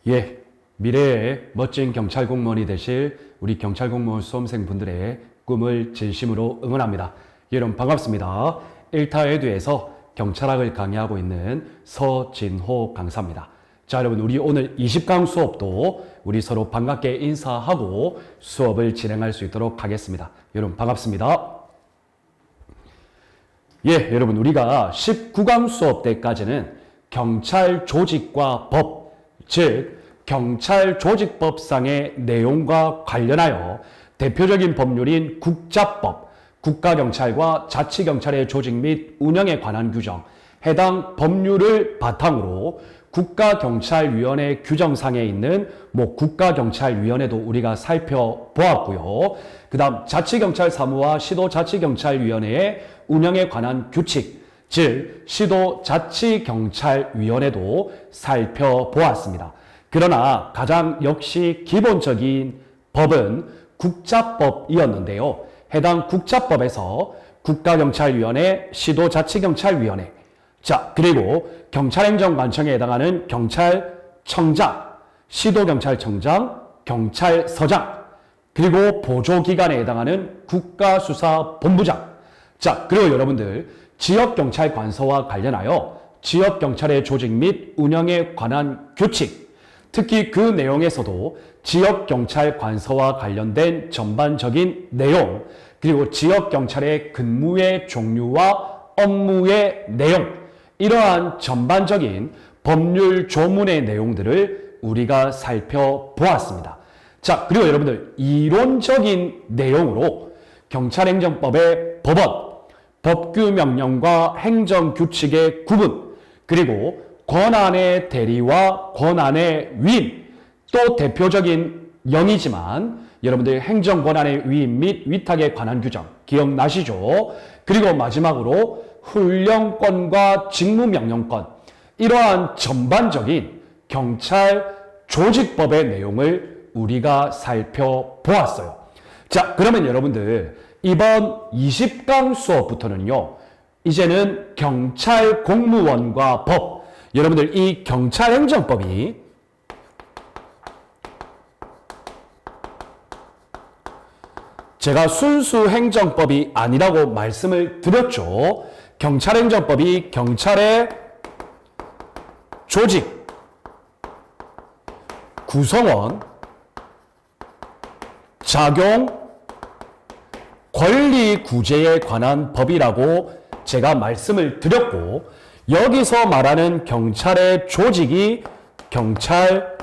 예, 미래의 멋진 경찰 공무원이 되실 우리 경찰 공무원 수험생분들의 꿈을 진심으로 응원합니다. 여러분 반갑습니다. 1타 에듀에서 경찰학을 강의하고 있는 서진호 강사입니다. 자, 여러분 우리 오늘 20강 수업도 우리 서로 반갑게 인사하고 수업을 진행할 수 있도록 하겠습니다. 여러분 반갑습니다. 예, 여러분 우리가 19강 수업 때까지는 경찰 조직과 법, 즉 경찰 조직법상의 내용과 관련하여 대표적인 법률인 국자법, 국가경찰과 자치경찰의 조직 및 운영에 관한 규정, 해당 법률을 바탕으로 국가경찰위원회 규정상에 있는 국가경찰위원회도 우리가 살펴보았고요. 그 다음 자치경찰사무와 시도자치경찰위원회의 운영에 관한 규칙, 즉 시도자치경찰위원회도 살펴보았습니다. 그러나 가장 역시 기본적인 법은 국자법이었는데요. 해당 국자법에서 국가경찰위원회, 시도자치경찰위원회, 자, 그리고 경찰행정관청에 해당하는 경찰청장, 시도경찰청장, 경찰서장, 그리고 보조기관에 해당하는 국가수사본부장, 자, 그리고 여러분들 지역경찰관서와 관련하여 지역경찰의 조직 및 운영에 관한 규칙, 특히 그 내용에서도 지역경찰관서와 관련된 전반적인 내용, 그리고 지역경찰의 근무의 종류와 업무의 내용, 이러한 전반적인 법률 조문의 내용들을 우리가 살펴보았습니다. 자, 그리고 여러분들 이론적인 내용으로 경찰행정법의 법원, 법규명령과 행정규칙의 구분, 그리고 권한의 대리와 권한의 위임, 또 대표적인 영이지만 여러분들 행정권한의 위임 및 위탁에 관한 규정 기억나시죠? 그리고 마지막으로 훈련권과 직무명령권, 이러한 전반적인 경찰 조직법의 내용을 우리가 살펴보았어요. 자, 그러면 여러분들 이번 20강 수업부터는요, 이제는 경찰 공무원과 법, 여러분들 이 경찰행정법이 제가 순수 행정법이 아니라고 말씀을 드렸죠. 경찰행정법이 경찰의 조직, 구성원, 작용, 권리 구제에 관한 법이라고 제가 말씀을 드렸고, 여기서 말하는 경찰의 조직이 경찰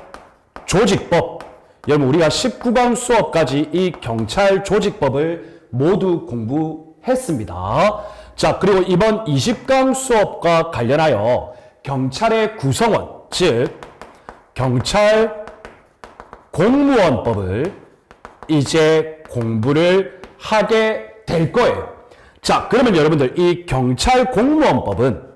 조직법. 여러분 우리가 19강 수업까지 이 경찰 조직법을 모두 공부했습니다. 자, 그리고 이번 20강 수업과 관련하여 경찰의 구성원, 즉 경찰 공무원법을 이제 공부를 하게 될 거예요. 자, 그러면 여러분들 이 경찰 공무원법은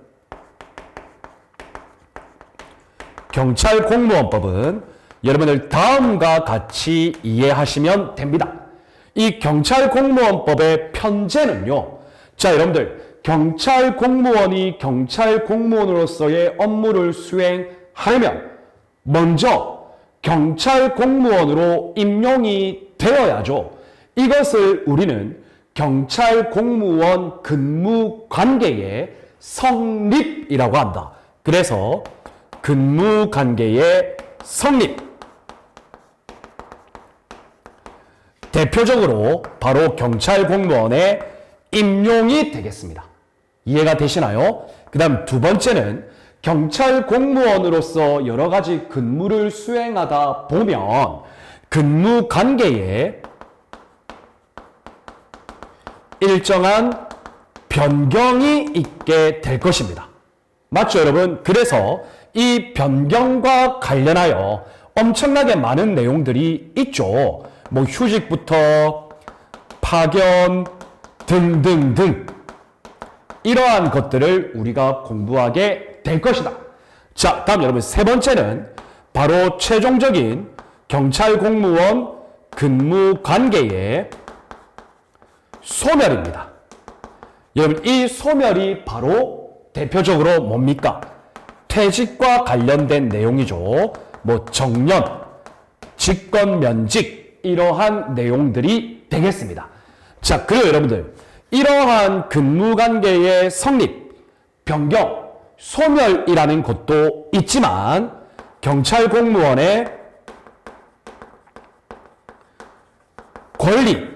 여러분들 다음과 같이 이해하시면 됩니다. 이 경찰 공무원법의 편제는요, 자, 여러분들 경찰 공무원이 경찰 공무원으로서의 업무를 수행하려면 먼저 경찰 공무원으로 임용이 되어야죠. 이것을 우리는 경찰 공무원 근무 관계의 성립이라고 한다. 그래서 근무 관계의 성립, 대표적으로 바로 경찰 공무원의 임용이 되겠습니다. 이해가 되시나요? 그 다음 두 번째는 경찰 공무원으로서 여러 가지 근무를 수행하다 보면 근무 관계에 일정한 변경이 있게 될 것입니다. 맞죠, 여러분? 그래서 이 변경과 관련하여 엄청나게 많은 내용들이 있죠. 휴직부터 파견 등등등, 이러한 것들을 우리가 공부하게 될 것이다. 자, 다음 여러분 세 번째는 바로 최종적인 경찰 공무원 근무 관계의 소멸입니다. 여러분 이 소멸이 바로 대표적으로 뭡니까? 퇴직과 관련된 내용이죠. 뭐 정년, 직권 면직 이러한 내용들이 되겠습니다. 자, 그리고 여러분들 이러한 근무관계의 성립, 변경, 소멸이라는 것도 있지만 경찰 공무원의 권리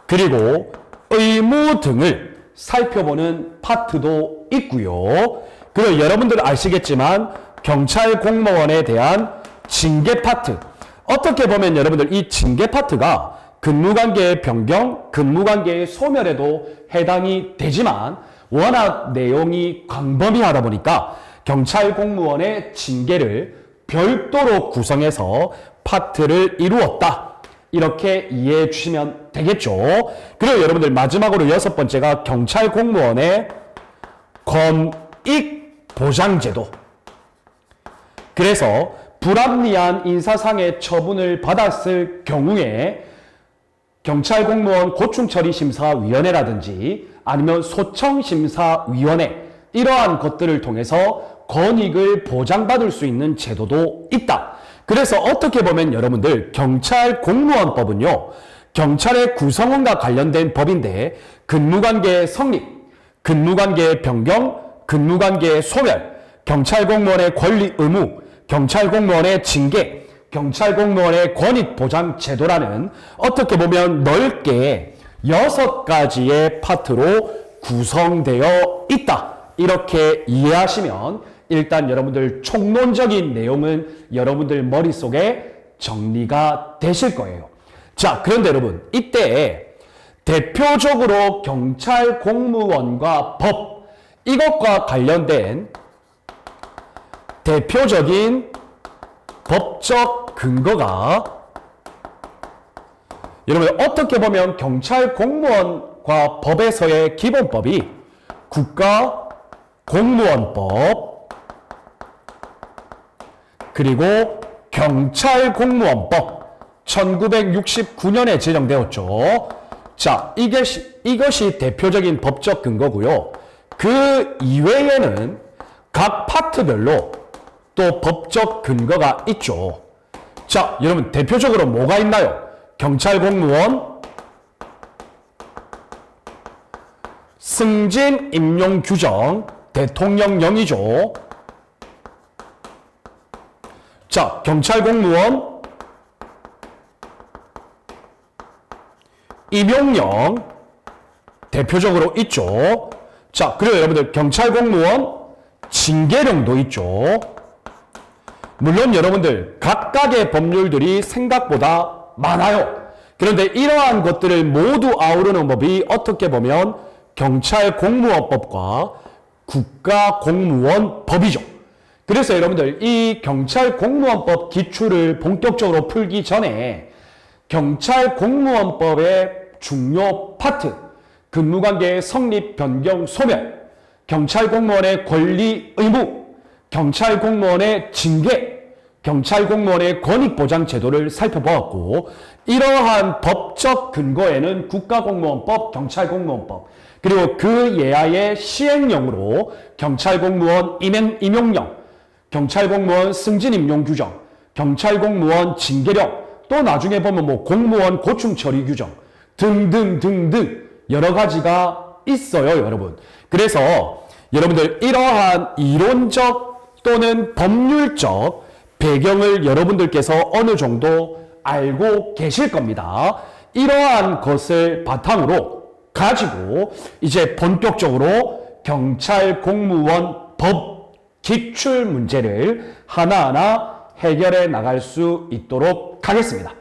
그리고 의무 등을 살펴보는 파트도 있고요. 그리고 여러분들 아시겠지만 경찰 공무원에 대한 징계 파트, 어떻게 보면 여러분들 이 징계 파트가 근무관계의 변경, 근무관계의 소멸에도 해당이 되지만 워낙 내용이 광범위하다 보니까 경찰 공무원의 징계를 별도로 구성해서 파트를 이루었다. 이렇게 이해해 주시면 되겠죠. 그리고 여러분들 마지막으로 6번째가 경찰 공무원의 권익 보장제도. 그래서 불합리한 인사상의 처분을 받았을 경우에 경찰 공무원 고충처리심사위원회라든지 아니면 소청심사위원회 이러한 것들을 통해서 권익을 보장받을 수 있는 제도도 있다. 그래서 어떻게 보면 여러분들 경찰 공무원법은요, 경찰의 구성원과 관련된 법인데 근무관계의 성립, 근무관계의 변경, 근무관계의 소멸, 경찰 공무원의 권리 의무, 경찰 공무원의 징계, 경찰 공무원의 권익 보장 제도라는 어떻게 보면 넓게 6가지의 파트로 구성되어 있다. 이렇게 이해하시면 일단 여러분들 총론적인 내용은 여러분들 머릿속에 정리가 되실 거예요. 자, 그런데 여러분 이때 대표적으로 경찰 공무원과 법 이것과 관련된 대표적인 법적 근거가 여러분 어떻게 보면 경찰 공무원과 법에서의 기본법이 국가공무원법 그리고 경찰공무원법 1969년에 제정되었죠. 자, 이것이 대표적인 법적 근거고요. 그 이외에는 각 파트별로 또 법적 근거가 있죠. 자, 여러분 대표적으로 뭐가 있나요? 경찰 공무원 승진 임용 규정 대통령령이죠. 자, 경찰 공무원 임용령 대표적으로 있죠. 자, 그리고 여러분들 경찰 공무원 징계령도 있죠. 물론 여러분들 각각의 법률들이 생각보다 많아요. 그런데 이러한 것들을 모두 아우르는 법이 어떻게 보면 경찰 공무원법과 국가공무원법이죠. 그래서 여러분들 이 경찰 공무원법 기출을 본격적으로 풀기 전에 경찰 공무원법의 중요 파트, 근무관계의 성립, 변경, 소멸, 경찰 공무원의 권리, 의무, 경찰 공무원의 징계, 경찰 공무원의 권익보장 제도를 살펴보았고 이러한 법적 근거에는 국가공무원법, 경찰공무원법 그리고 그 예하의 시행령으로 경찰공무원 임용령, 경찰공무원 승진임용 규정, 경찰공무원 징계령 또 나중에 보면 뭐 공무원 고충처리 규정 등등등등 여러 가지가 있어요, 여러분. 그래서 여러분들 이러한 이론적 또는 법률적 배경을 여러분들께서 어느 정도 알고 계실 겁니다. 이러한 것을 바탕으로 가지고 이제 본격적으로 경찰 공무원 법 기출 문제를 하나하나 해결해 나갈 수 있도록 하겠습니다.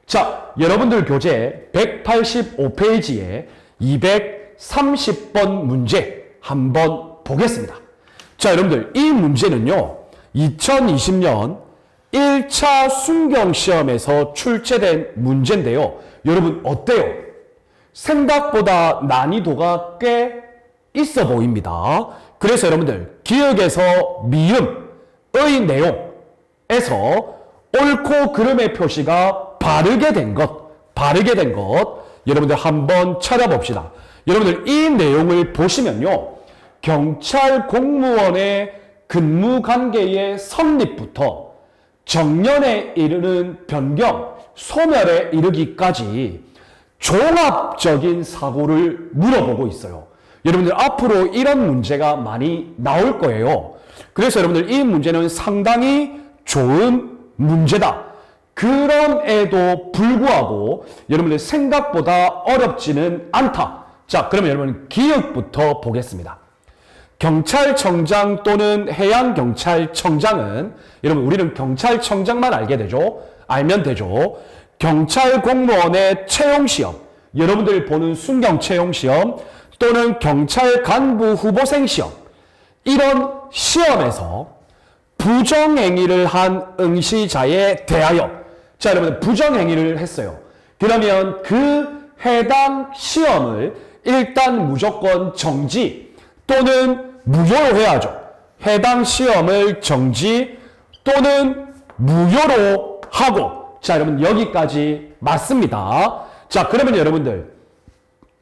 자, 여러분들 교재 185페이지에 230번 문제 한번 보겠습니다. 자, 여러분들 이 문제는요 2020년 1차 순경시험에서 출제된 문제인데요. 여러분 어때요? 생각보다 난이도가 꽤 있어 보입니다. 그래서 여러분들 기억에서 미음의 내용에서 옳고 그름의 표시가 바르게 된 것 여러분들 한번 찾아봅시다. 여러분들 이 내용을 보시면요 경찰 공무원의 근무관계의 성립부터 정년에 이르는 변경, 소멸에 이르기까지 종합적인 사고를 물어보고 있어요. 여러분들 앞으로 이런 문제가 많이 나올 거예요. 그래서 여러분들 이 문제는 상당히 좋은 문제다. 그럼에도 불구하고 여러분들 생각보다 어렵지는 않다. 자, 그러면 여러분 기억부터 보겠습니다. 경찰청장 또는 해양경찰청장은 여러분 우리는 경찰청장만 알면 되죠. 경찰 공무원의 채용시험, 여러분들 보는 순경 채용시험 또는 경찰 간부 후보생 시험, 이런 시험에서 부정행위를 한 응시자에 대하여, 자 여러분 부정행위를 했어요. 그러면 그 해당 시험을 일단 무조건 정지 또는 무효로 해야죠. 해당 시험을 정지 또는 무효로 하고, 자 여러분 여기까지 맞습니다. 자 그러면 여러분들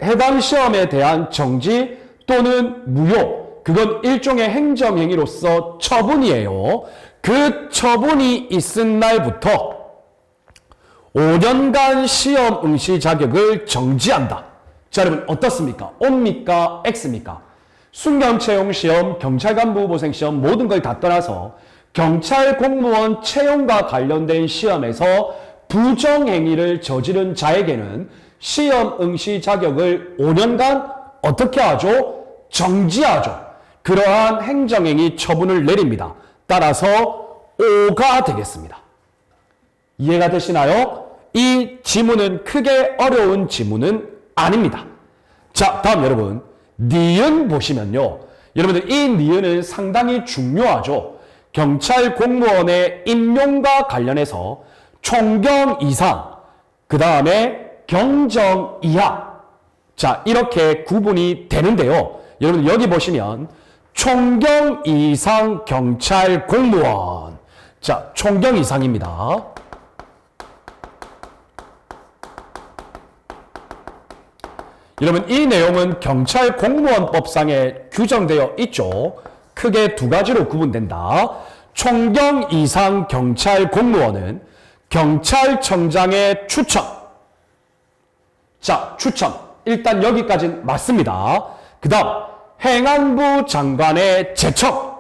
해당 시험에 대한 정지 또는 무효, 그건 일종의 행정행위로서 처분이에요. 그 처분이 있은 날부터 5년간 시험 응시 자격을 정지한다. 자 여러분 어떻습니까? O입니까? X입니까? 순경 채용 시험, 경찰 간부 후보생 시험 모든 걸 다 떠나서 경찰 공무원 채용과 관련된 시험에서 부정행위를 저지른 자에게는 시험 응시 자격을 5년간 어떻게 하죠? 정지하죠. 그러한 행정행위 처분을 내립니다. 따라서 O가 되겠습니다. 이해가 되시나요? 이 지문은 크게 어려운 지문은 아닙니다. 자, 다음 여러분 니은 보시면요. 여러분들 이 니은은 상당히 중요하죠. 경찰 공무원의 임용과 관련해서 총경 이상, 그 다음에 경정 이하, 자 이렇게 구분이 되는데요. 여러분 여기 보시면 총경 이상 경찰 공무원, 자 총경 이상입니다. 여러분 이 내용은 경찰 공무원법상에 규정되어 있죠. 크게 두 가지로 구분된다. 총경 이상 경찰 공무원은 경찰청장의 추천, 자 추천 일단 여기까지는 맞습니다. 그 다음 행안부 장관의 제청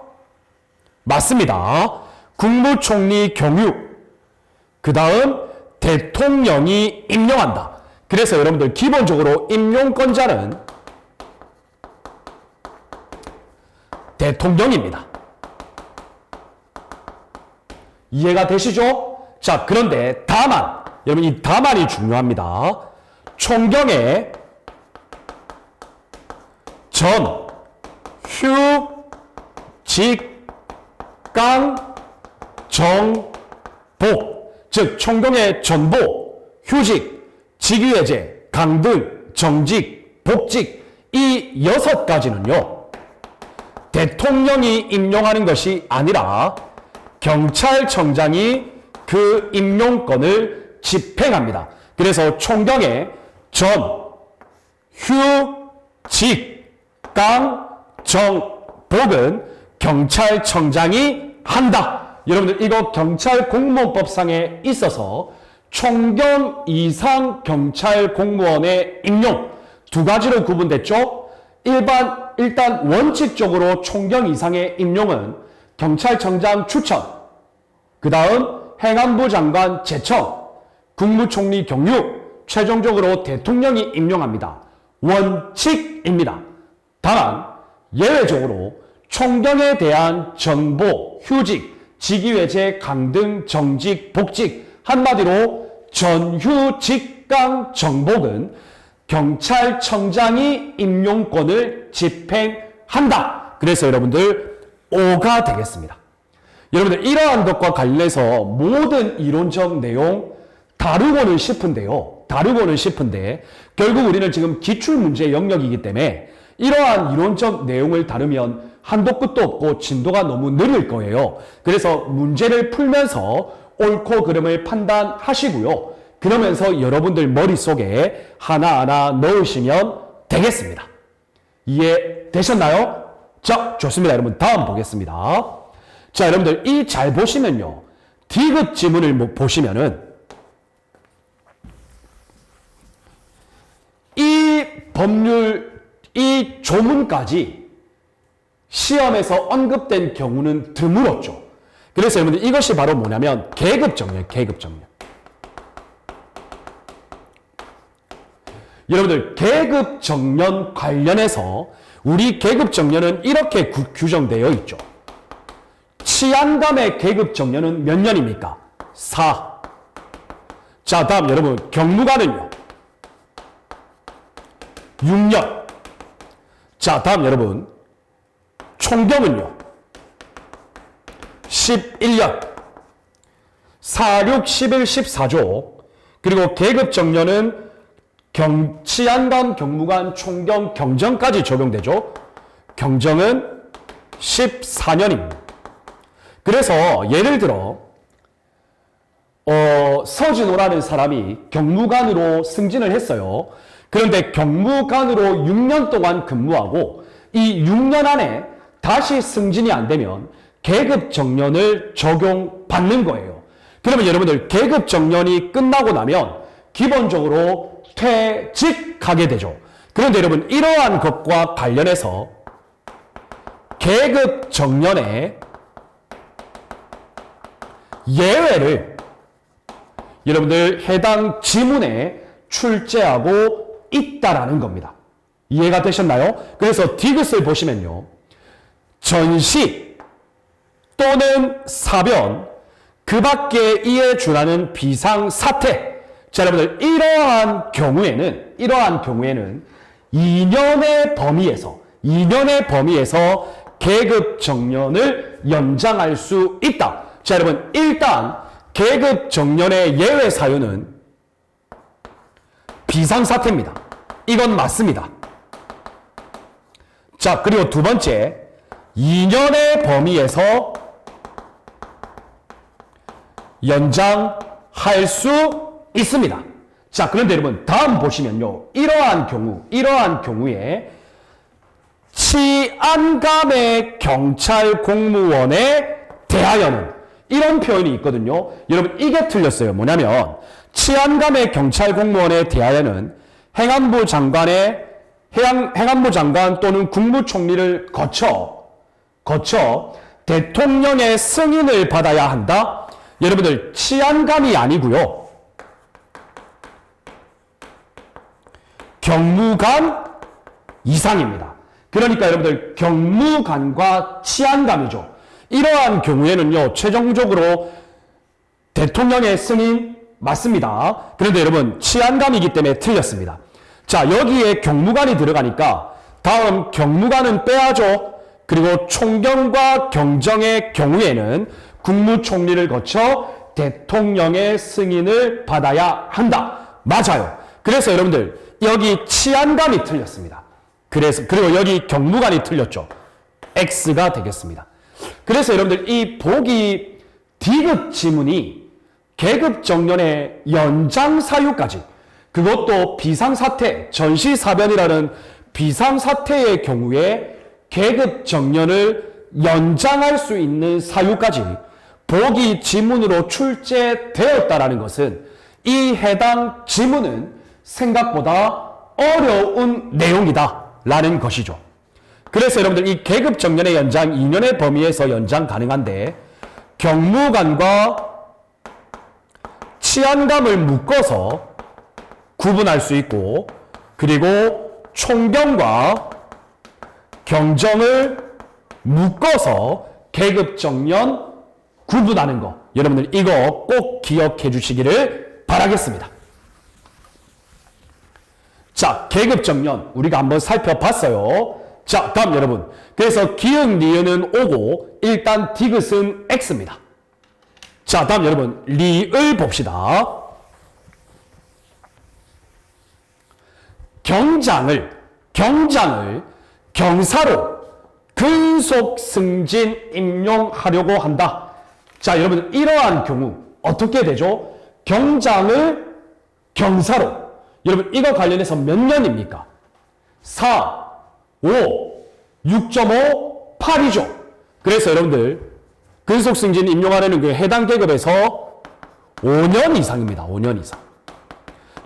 맞습니다. 국무총리 경유, 그 다음 대통령이 임명한다. 그래서 여러분들 기본적으로 임용권자는 대통령입니다. 이해가 되시죠? 자, 그런데 다만, 여러분 이 다만이 중요합니다. 총경의 전, 휴, 직, 강, 정, 복, 즉 총경의 전보, 휴직, 직위해제, 강등, 정직, 복직, 이 6가지는요 대통령이 임용하는 것이 아니라 경찰청장이 그 임용권을 집행합니다. 그래서 총경의 전, 휴, 직, 강, 정, 복은 경찰청장이 한다. 여러분들 이거 경찰 공무원법상에 있어서 총경 이상 경찰 공무원의 임용 두 가지로 구분됐죠. 일단 원칙적으로 총경 이상의 임용은 경찰청장 추천, 그 다음 행안부 장관 제청, 국무총리 경유, 최종적으로 대통령이 임용합니다. 원칙입니다. 다만 예외적으로 총경에 대한 전보, 휴직, 직위해제, 강등, 정직, 복직, 한마디로 전휴, 직강, 정복은 경찰청장이 임용권을 집행한다. 그래서 여러분들 O가 되겠습니다. 여러분들 이러한 것과 관련해서 모든 이론적 내용 다루고는 싶은데 결국 우리는 지금 기출문제 영역이기 때문에 이러한 이론적 내용을 다루면 한도 끝도 없고 진도가 너무 느릴 거예요. 그래서 문제를 풀면서 옳고 그름을 판단하시고요. 그러면서 여러분들 머릿속에 하나하나 넣으시면 되겠습니다. 이해되셨나요? 자, 좋습니다. 여러분, 다음 보겠습니다. 자, 여러분들, 이 잘 보시면요. 디귿 지문을 보시면은, 이 법률, 이 조문까지 시험에서 언급된 경우는 드물었죠. 그래서 여러분들, 이것이 바로 뭐냐면, 계급정년, 계급정년. 여러분들, 계급정년 관련해서 우리 계급정년은 이렇게 규정되어 있죠. 치안감의 계급정년은 몇 년입니까? 4. 자, 다음 여러분, 경무관은요? 6년. 자, 다음 여러분, 총경은요? 11년. 4, 6, 11, 14조. 그리고 계급정년은 치안감, 경무관, 총경, 경정까지 적용되죠. 경정은 14년입니다. 그래서 예를 들어 서진호라는 사람이 경무관으로 승진을 했어요. 그런데 경무관으로 6년 동안 근무하고 이 6년 안에 다시 승진이 안 되면 계급정년을 적용받는 거예요. 그러면 여러분들 계급정년이 끝나고 나면 기본적으로 퇴직하게 되죠. 그런데 여러분 이러한 것과 관련해서 계급정년의 예외를 여러분들 해당 지문에 출제하고 있다라는 겁니다. 이해가 되셨나요? 그래서 디귿을 보시면요. 전시 또는 사변 그 밖에 이에 준하는 비상사태. 자, 여러분들 이러한 경우에는 2년의 범위에서 계급정년을 연장할 수 있다. 자, 여러분 일단 계급정년의 예외 사유는 비상사태입니다. 이건 맞습니다. 자, 그리고 두 번째 2년의 범위에서 연장할 수 있습니다. 자, 그런데 여러분 다음 보시면요. 이러한 경우에 치안감의 경찰 공무원에 대하여는 이런 표현이 있거든요. 여러분 이게 틀렸어요. 뭐냐면 치안감의 경찰 공무원에 대하여는 행안부 장관 또는 국무총리를 거쳐 대통령의 승인을 받아야 한다. 여러분들 치안감이 아니고요. 경무관 이상입니다. 그러니까 여러분들 경무관과 치안감이죠. 이러한 경우에는요. 최종적으로 대통령의 승인 맞습니다. 그런데 여러분 치안감이기 때문에 틀렸습니다. 자, 여기에 경무관이 들어가니까 다음 경무관은 빼야죠. 그리고 총경과 경정의 경우에는 국무총리를 거쳐 대통령의 승인을 받아야 한다. 맞아요. 그래서 여러분들 여기 치안감이 틀렸습니다. 그리고 여기 경무관이 틀렸죠. X가 되겠습니다. 그래서 여러분들 이 보기 디귿 지문이 계급정년의 연장 사유까지, 그것도 비상사태, 전시사변이라는 비상사태의 경우에 계급정년을 연장할 수 있는 사유까지 보기 지문으로 출제되었다라는 것은 이 해당 지문은 생각보다 어려운 내용이다라는 것이죠. 그래서 여러분들 이 계급정년의 연장 2년의 범위에서 연장 가능한데 경무관과 치안감을 묶어서 구분할 수 있고, 그리고 총경과 경정을 묶어서 계급정년 구분하는 거, 여러분들 이거 꼭 기억해 주시기를 바라겠습니다. 자, 계급정년 우리가 한번 살펴봤어요. 자, 다음 여러분, 그래서 기역 니은은 O고 일단 디귿은 X입니다. 자, 다음 여러분 리을 봅시다. 경장을 경사로 근속 승진 임용하려고 한다. 자, 여러분 이러한 경우 어떻게 되죠? 경장을 경사로, 여러분 이거 관련해서 몇 년입니까? 4, 5, 6.5, 8이죠. 그래서 여러분들 근속승진 임용하려는 그 해당 계급에서 5년 이상입니다. 5년 이상.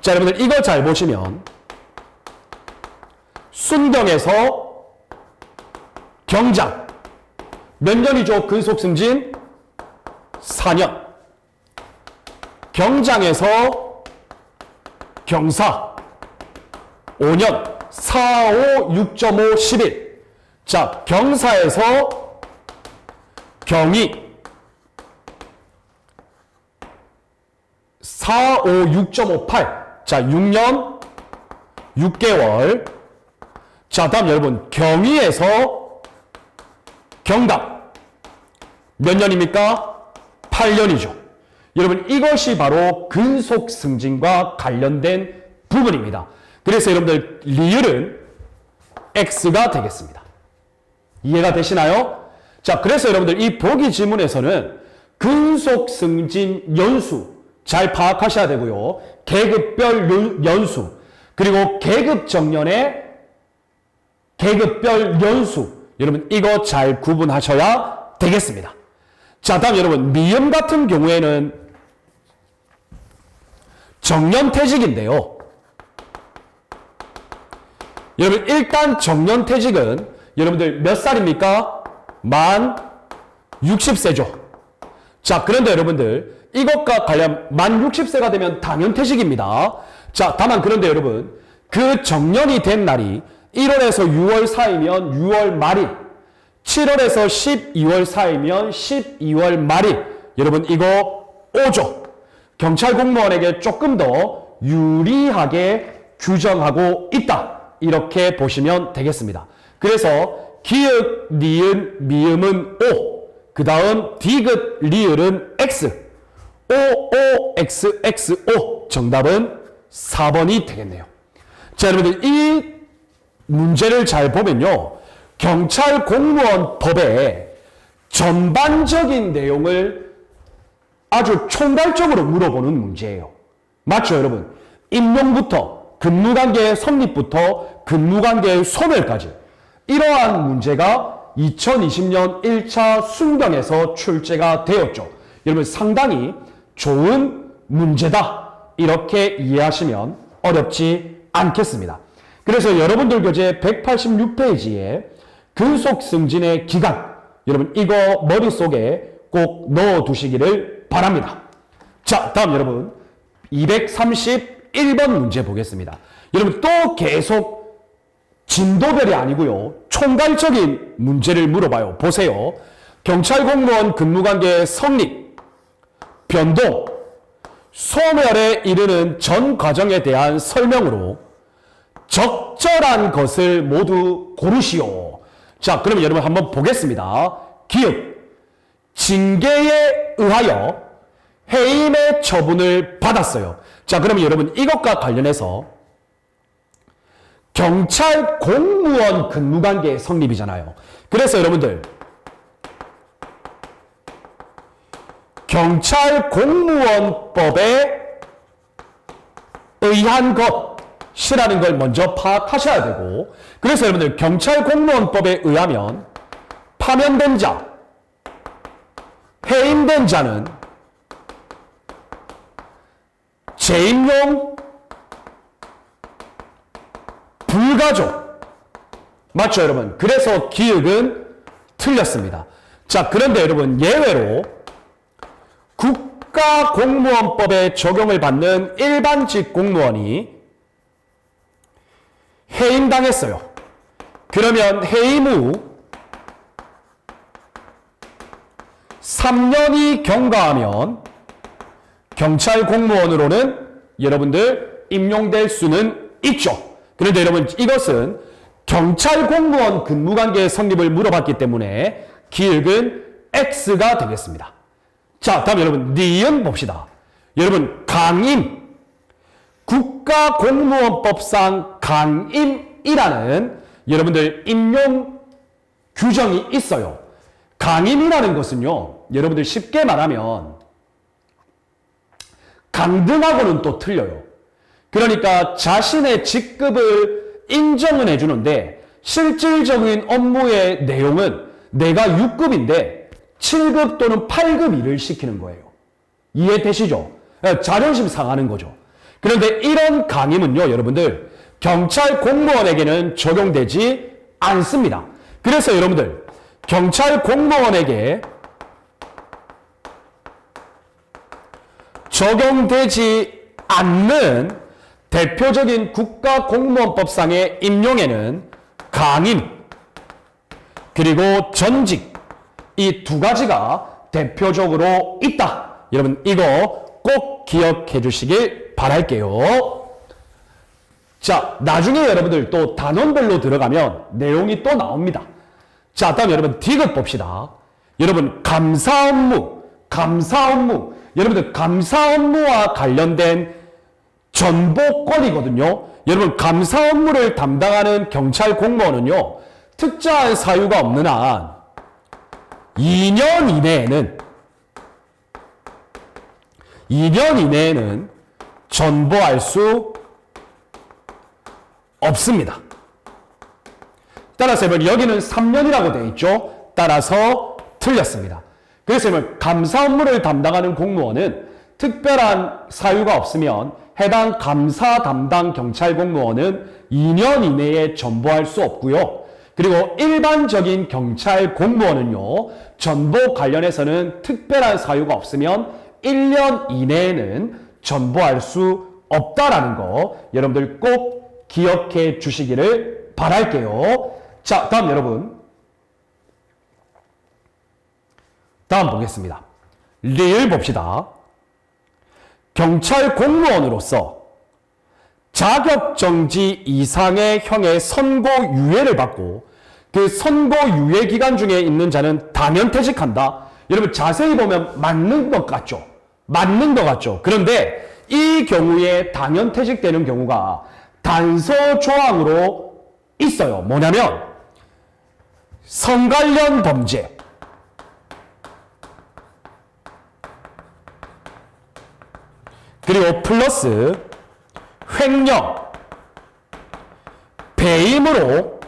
자, 여러분들 이거 잘 보시면 순경에서 경장 몇 년이죠? 근속승진 4년. 경장에서 경사 5년. 4, 5, 6.5, 11. 자, 경사에서 경위 4, 5, 6.58. 자, 6년 6개월. 자, 다음 여러분 경위에서 경답 몇 년입니까? 8년이죠. 여러분 이것이 바로 근속승진과 관련된 부분입니다. 그래서 여러분들 리을은 X가 되겠습니다. 이해가 되시나요? 자, 그래서 여러분들 이 보기 지문에서는 근속승진 연수 잘 파악하셔야 되고요. 계급별 연수 그리고 계급 정년의 계급별 연수 여러분 이거 잘 구분하셔야 되겠습니다. 자, 다음 여러분 미음 같은 경우에는 정년퇴직인데요. 여러분 일단 정년퇴직은 여러분들 몇 살입니까? 만 60세죠. 자, 그런데 여러분들 이것과 관련 만 60세가 되면 당연퇴직입니다. 자, 다만 그런데 여러분 그 정년이 된 날이 1월에서 6월 사이면 6월 말일, 7월에서 12월 사이면 12월 말일. 여러분 이거 5조. 경찰 공무원에게 조금 더 유리하게 규정하고 있다. 이렇게 보시면 되겠습니다. 그래서 기읍, 니은, 미음은 O, 그 다음 디귿, 리을은 X, O, O, X, X, O. 정답은 4번이 되겠네요. 자, 여러분들 이 문제를 잘 보면요. 경찰 공무원 법의 전반적인 내용을 아주 총괄적으로 물어보는 문제예요. 맞죠, 여러분? 임용부터 근무관계의 성립부터 근무관계의 소멸까지 이러한 문제가 2020년 1차 순경에서 출제가 되었죠. 여러분 상당히 좋은 문제다. 이렇게 이해하시면 어렵지 않겠습니다. 그래서 여러분들 교재 186페이지에 근속승진의 기간 여러분 이거 머릿속에 꼭 넣어두시기를 바랍니다. 자, 다음 여러분 231번 문제 보겠습니다. 여러분 또 계속 진도별이 아니고요. 총괄적인 문제를 물어봐요. 보세요. 경찰 공무원 근무관계의 성립, 변동, 소멸에 이르는 전 과정에 대한 설명으로 적절한 것을 모두 고르시오. 자, 그러면 여러분 한번 보겠습니다. 기읍, 징계에 의하여 해임의 처분을 받았어요. 자, 그러면 여러분 이것과 관련해서 경찰 공무원 근무관계 성립이잖아요. 그래서 여러분들 경찰 공무원법에 의한 것이라는 걸 먼저 파악하셔야 되고, 그래서 여러분들 경찰 공무원법에 의하면 파면된 자, 해임된 자는 재임용 불가죠. 맞죠, 여러분? 그래서 기억은 틀렸습니다. 자, 그런데 여러분 예외로 국가공무원법에 적용을 받는 일반직 공무원이 해임당했어요. 그러면 해임 후 3년이 경과하면 경찰 공무원으로는 여러분들 임용될 수는 있죠. 그런데 여러분 이것은 경찰 공무원 근무관계 성립을 물어봤기 때문에 기억은 X가 되겠습니다. 자, 다음 여러분 니은 봅시다. 여러분 강임, 국가공무원법상 강임이라는 여러분들 임용 규정이 있어요. 강임이라는 것은요, 여러분들 쉽게 말하면 강등하고는 또 틀려요. 그러니까 자신의 직급을 인정은 해주는데 실질적인 업무의 내용은 내가 6급인데 7급 또는 8급 일을 시키는 거예요. 이해되시죠? 자존심 상하는 거죠. 그런데 이런 강임은요, 여러분들, 경찰 공무원에게는 적용되지 않습니다. 그래서 여러분들, 경찰 공무원에게 적용되지 않는 대표적인 국가공무원법상의 임용에는 강임, 그리고 전직, 이 두 가지가 대표적으로 있다. 여러분, 이거 꼭 기억해 주시길 바랄게요. 자, 나중에 여러분들 또 단원별로 들어가면 내용이 또 나옵니다. 자, 다음 여러분 D급 봅시다. 여러분, 감사 업무. 여러분들 감사 업무와 관련된 전보권이거든요. 여러분, 감사 업무를 담당하는 경찰 공무원은요, 특정한 사유가 없는 한 2년 이내에는 전보할 수 없습니다. 따라서 여기는 3년이라고 되어 있죠. 따라서 틀렸습니다. 그래서 감사 업무를 담당하는 공무원은 특별한 사유가 없으면 해당 감사 담당 경찰 공무원은 2년 이내에 전보할 수 없고요. 그리고 일반적인 경찰 공무원은요, 전보 관련해서는 특별한 사유가 없으면 1년 이내에는 전보할 수 없다라는 거 여러분들 꼭 기억해 주시기를 바랄게요. 자, 다음 여러분. 다음 보겠습니다. 리을 봅시다. 경찰 공무원으로서 자격정지 이상의 형의 선고유예를 받고 그 선고유예 기간 중에 있는 자는 당연퇴직한다. 여러분, 자세히 보면 맞는 것 같죠? 그런데 이 경우에 당연퇴직되는 경우가 단서 조항으로 있어요. 뭐냐면 성관련 범죄, 그리고 플러스 횡령, 배임으로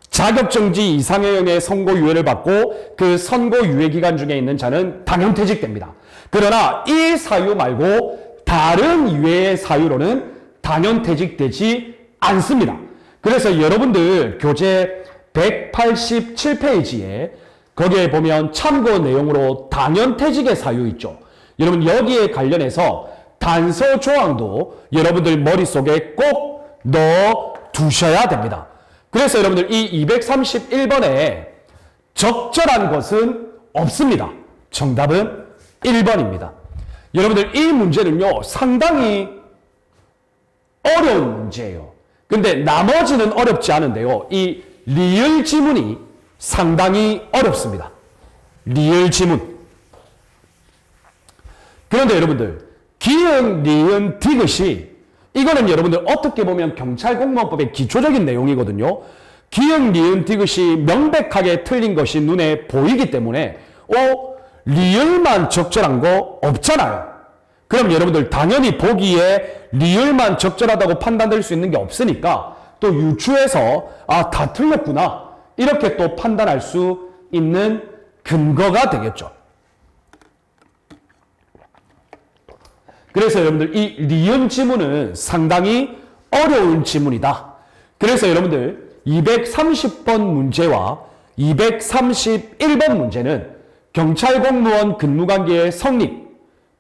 자격정지 이상의 형의 선고유예를 받고 그 선고유예 기간 중에 있는 자는 당연퇴직됩니다. 그러나 이 사유 말고 다른 이외의 사유로는 당연퇴직되지 않습니다. 그래서 여러분들 교재 187페이지에 거기에 보면 참고 내용으로 당연퇴직의 사유 있죠. 여러분, 여기에 관련해서 단서 조항도 여러분들 머릿속에 꼭 넣어 두셔야 됩니다. 그래서 여러분들 이 231번에 적절한 것은 없습니다. 정답은 1번입니다. 여러분들 이 문제는요, 상당히 어려운 문제예요. 근데 나머지는 어렵지 않은데요, 이 리을 지문이 상당히 어렵습니다. 리을 지문. 그런데 여러분들, 기응, 니은, 디귿이 이거는 여러분들 어떻게 보면 경찰공무원법의 기초적인 내용이거든요. 기응, 니은, 디귿이 명백하게 틀린 것이 눈에 보이기 때문에 리을만 적절한 거 없잖아요. 그럼 여러분들 당연히 보기에 리을만 적절하다고 판단될 수 있는 게 없으니까 또 유추해서 다 틀렸구나 이렇게 또 판단할 수 있는 근거가 되겠죠. 그래서 여러분들 이 리은 지문은 상당히 어려운 지문이다. 그래서 여러분들 230번 문제와 231번 문제는 경찰 공무원 근무관계의 성립,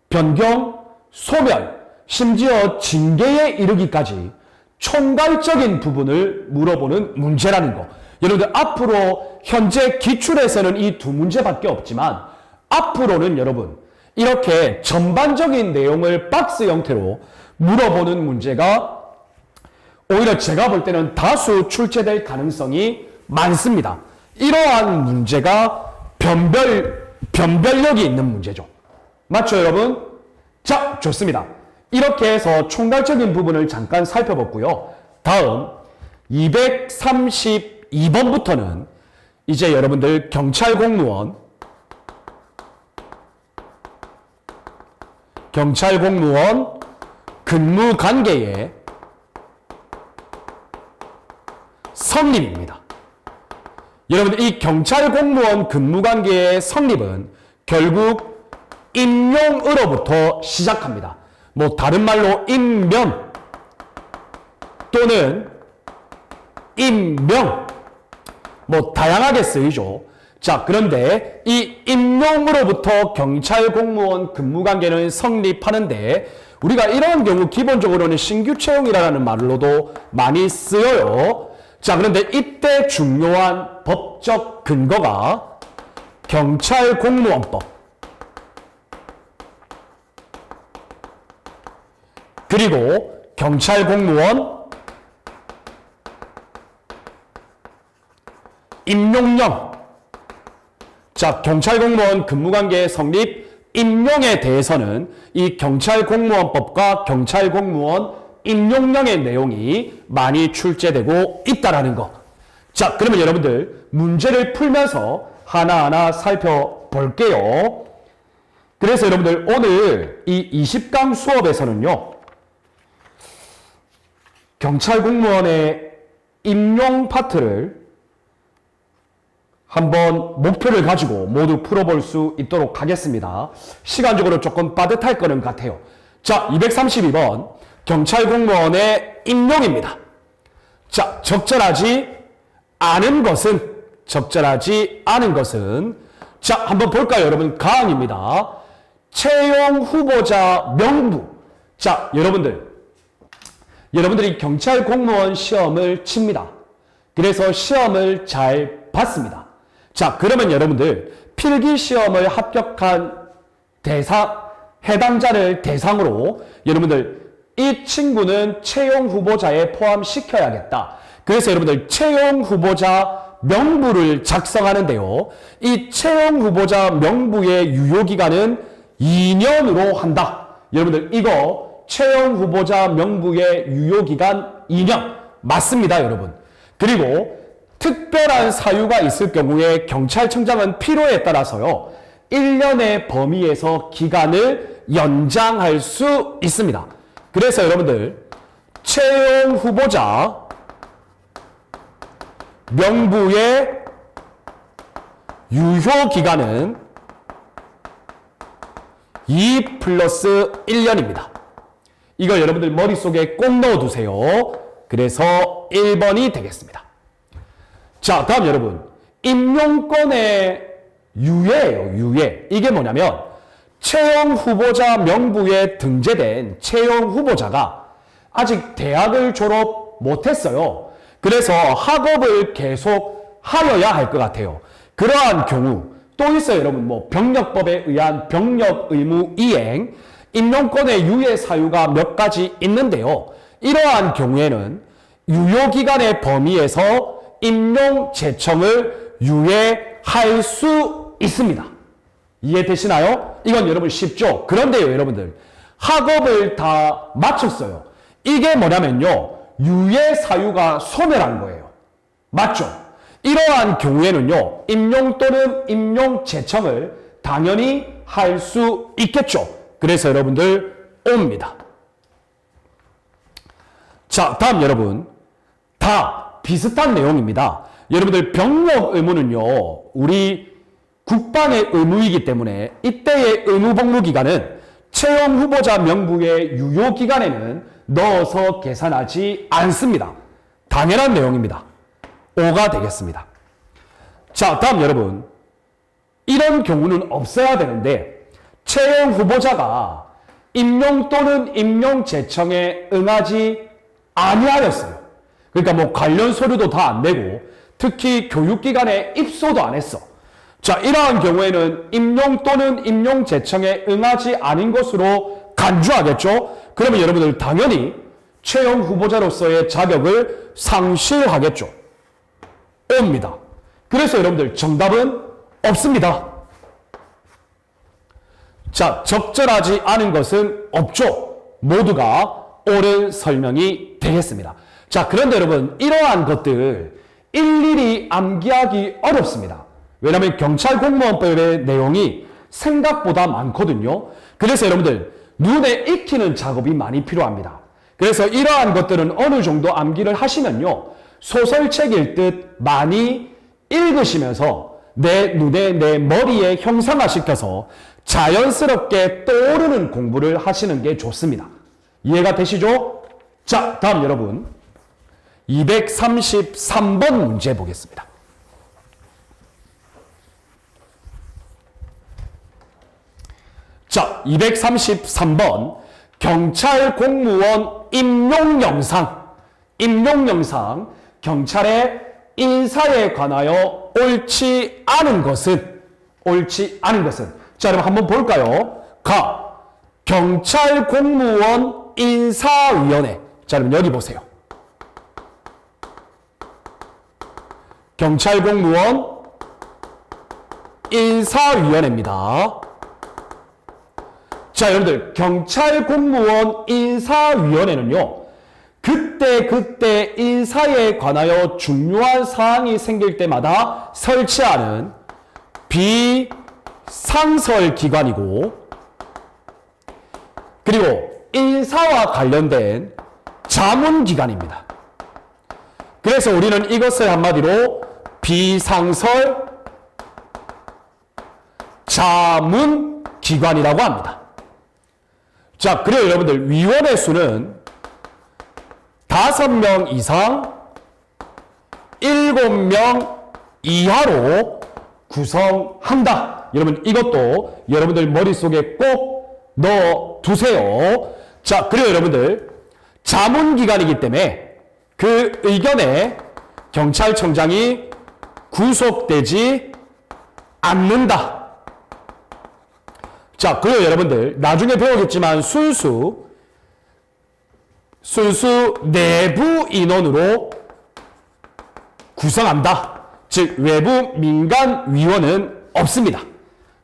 변경, 소멸, 심지어 징계에 이르기까지 총괄적인 부분을 물어보는 문제라는 거. 여러분들 앞으로 현재 기출에서는 이 두 문제밖에 없지만 앞으로는 여러분 이렇게 전반적인 내용을 박스 형태로 물어보는 문제가 오히려 제가 볼 때는 다수 출제될 가능성이 많습니다. 이러한 문제가 변별력이 있는 문제죠. 맞죠, 여러분? 자, 좋습니다. 이렇게 해서 총괄적인 부분을 잠깐 살펴봤고요. 다음 232번부터는 이제 여러분들 경찰 공무원 근무 관계의 성립입니다. 여러분들 이 경찰 공무원 근무관계의 성립은 결국 임용으로부터 시작합니다. 뭐 다른 말로 임면 또는 임명 뭐 다양하게 쓰이죠. 자, 그런데 이 임용으로부터 경찰 공무원 근무관계는 성립하는데 우리가 이런 경우 기본적으로는 신규 채용이라는 말로도 많이 쓰여요. 자, 그런데 이때 중요한 법적 근거가 경찰공무원법 그리고 경찰공무원 임용령. 자, 경찰공무원 근무관계 성립 임용에 대해서는 이 경찰공무원법과 경찰공무원 임용령의 내용이 많이 출제되고 있다라는 거. 자, 그러면 여러분들 문제를 풀면서 하나하나 살펴볼게요. 그래서 여러분들 오늘 이 20강 수업에서는요. 경찰공무원의 임용 파트를 한번 목표를 가지고 모두 풀어볼 수 있도록 하겠습니다. 시간적으로 조금 빠듯할 거는 같아요. 자, 232번 경찰공무원의 임용입니다. 자, 적절하지 않은 것은 자, 한번 볼까요, 여러분? 가항입니다. 채용 후보자 명부. 자, 여러분들이 경찰공무원 시험을 칩니다. 그래서 시험을 잘 봤습니다. 자, 그러면 여러분들 필기시험을 합격한 해당자를 대상으로 여러분들 이 친구는 채용 후보자에 포함시켜야겠다. 그래서 여러분들 채용 후보자 명부를 작성하는데요. 이 채용 후보자 명부의 유효기간은 2년으로 한다. 여러분들 이거 채용 후보자 명부의 유효기간 2년 맞습니다, 여러분. 그리고 특별한 사유가 있을 경우에 경찰청장은 필요에 따라서요. 1년의 범위에서 기간을 연장할 수 있습니다. 그래서 여러분들 채용 후보자 명부의 유효기간은 2 플러스 1년입니다. 이걸 여러분들 머릿속에 꼭 넣어두세요. 그래서 1번이 되겠습니다. 자, 다음 여러분 임용권의 유예예요. 유예. 이게 뭐냐면 채용 후보자 명부에 등재된 채용 후보자가 아직 대학을 졸업 못했어요. 그래서 학업을 계속 하여야 할 것 같아요. 그러한 경우 또 있어요, 여러분. 뭐 병력법에 의한 병력 의무 이행, 임용권의 유예 사유가 몇 가지 있는데요. 이러한 경우에는 유효기간의 범위에서 임용 제청을 유예할 수 있습니다. 이해되시나요? 이건 여러분 쉽죠? 그런데요, 여러분들 학업을 다 마쳤어요. 이게 뭐냐면요, 유예 사유가 소멸한 거예요. 맞죠? 이러한 경우에는요, 임용 또는 임용 제청을 당연히 할 수 있겠죠. 그래서 여러분들 옵니다. 자, 다음 여러분 다 비슷한 내용입니다. 여러분들 병력 의무는요, 우리 국방의 의무이기 때문에 이때의 의무 복무 기간은 채용 후보자 명부의 유효 기간에는 넣어서 계산하지 않습니다. 당연한 내용입니다. 5가 되겠습니다. 자, 다음 여러분 이런 경우는 없어야 되는데 채용 후보자가 임용 또는 임용 제청에 응하지 아니하였어요. 그러니까 뭐 관련 서류도 다 안 내고 특히 교육기관에 입소도 안 했어. 자, 이러한 경우에는 임용 또는 임용 제청에 응하지 않은 것으로 간주하겠죠. 그러면 여러분들 당연히 채용 후보자로서의 자격을 상실하겠죠. 옵니다. 그래서 여러분들 정답은 없습니다. 자, 적절하지 않은 것은 없죠. 모두가 옳은 설명이 되겠습니다. 자, 그런데 여러분 이러한 것들 일일이 암기하기 어렵습니다. 왜냐하면 경찰공무원법의 내용이 생각보다 많거든요. 그래서 여러분들 눈에 익히는 작업이 많이 필요합니다. 그래서 이러한 것들은 어느 정도 암기를 하시면요, 소설책일 듯 많이 읽으시면서 내 눈에, 내 머리에 형상화시켜서 자연스럽게 떠오르는 공부를 하시는 게 좋습니다. 이해가 되시죠? 자, 다음 여러분 233번 문제 보겠습니다. 자, 233번 경찰 공무원 임용영상 경찰의 인사에 관하여 옳지 않은 것은 자, 여러분 한번 볼까요? 경찰 공무원 인사위원회. 자, 여러분 여기 보세요. 경찰 공무원 인사위원회입니다. 자, 여러분들 경찰 공무원 인사위원회는요. 그때 인사에 관하여 중요한 사항이 생길 때마다 설치하는 비상설 기관이고, 그리고 인사와 관련된 자문기관입니다. 그래서 우리는 이것을 한마디로 비상설 자문기관이라고 합니다. 자, 그래요 여러분들 위원회 수는 5명 이상 7명 이하로 구성한다. 여러분 이것도 여러분들 머릿속에 꼭 넣어두세요. 자, 그래요 여러분들 자문기관이기 때문에 그 의견에 경찰청장이 구속되지 않는다. 자, 그래요 여러분들 나중에 배우겠지만 순수 내부 인원으로 구성한다. 즉 외부 민간 위원은 없습니다.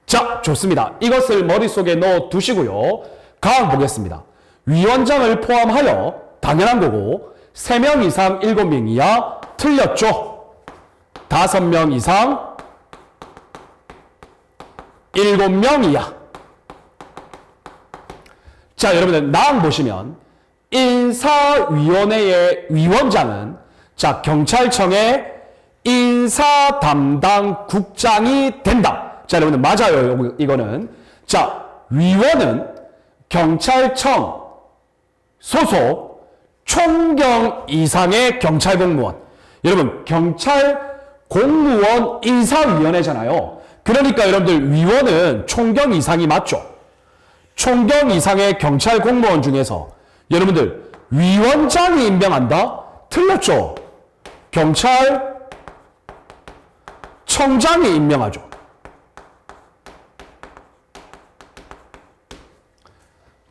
자, 좋습니다. 이것을 머릿속에 넣어 두시고요. 다음 보겠습니다. 위원장을 포함하여 당연한 거고 3명 이상 7명 이하 틀렸죠. 5명 이상 7명 이하. 자, 여러분들 나항 보시면 인사위원회의 위원장은 자, 경찰청의 인사 담당 국장이 된다. 자, 여러분들 맞아요. 이거는 자, 위원은 경찰청 소속 총경 이상의 경찰 공무원. 여러분 경찰 공무원 인사위원회잖아요. 그러니까 여러분들 위원은 총경 이상이 맞죠. 총경 이상의 경찰 공무원 중에서 여러분들 위원장이 임명한다? 틀렸죠. 경찰청장이 임명하죠.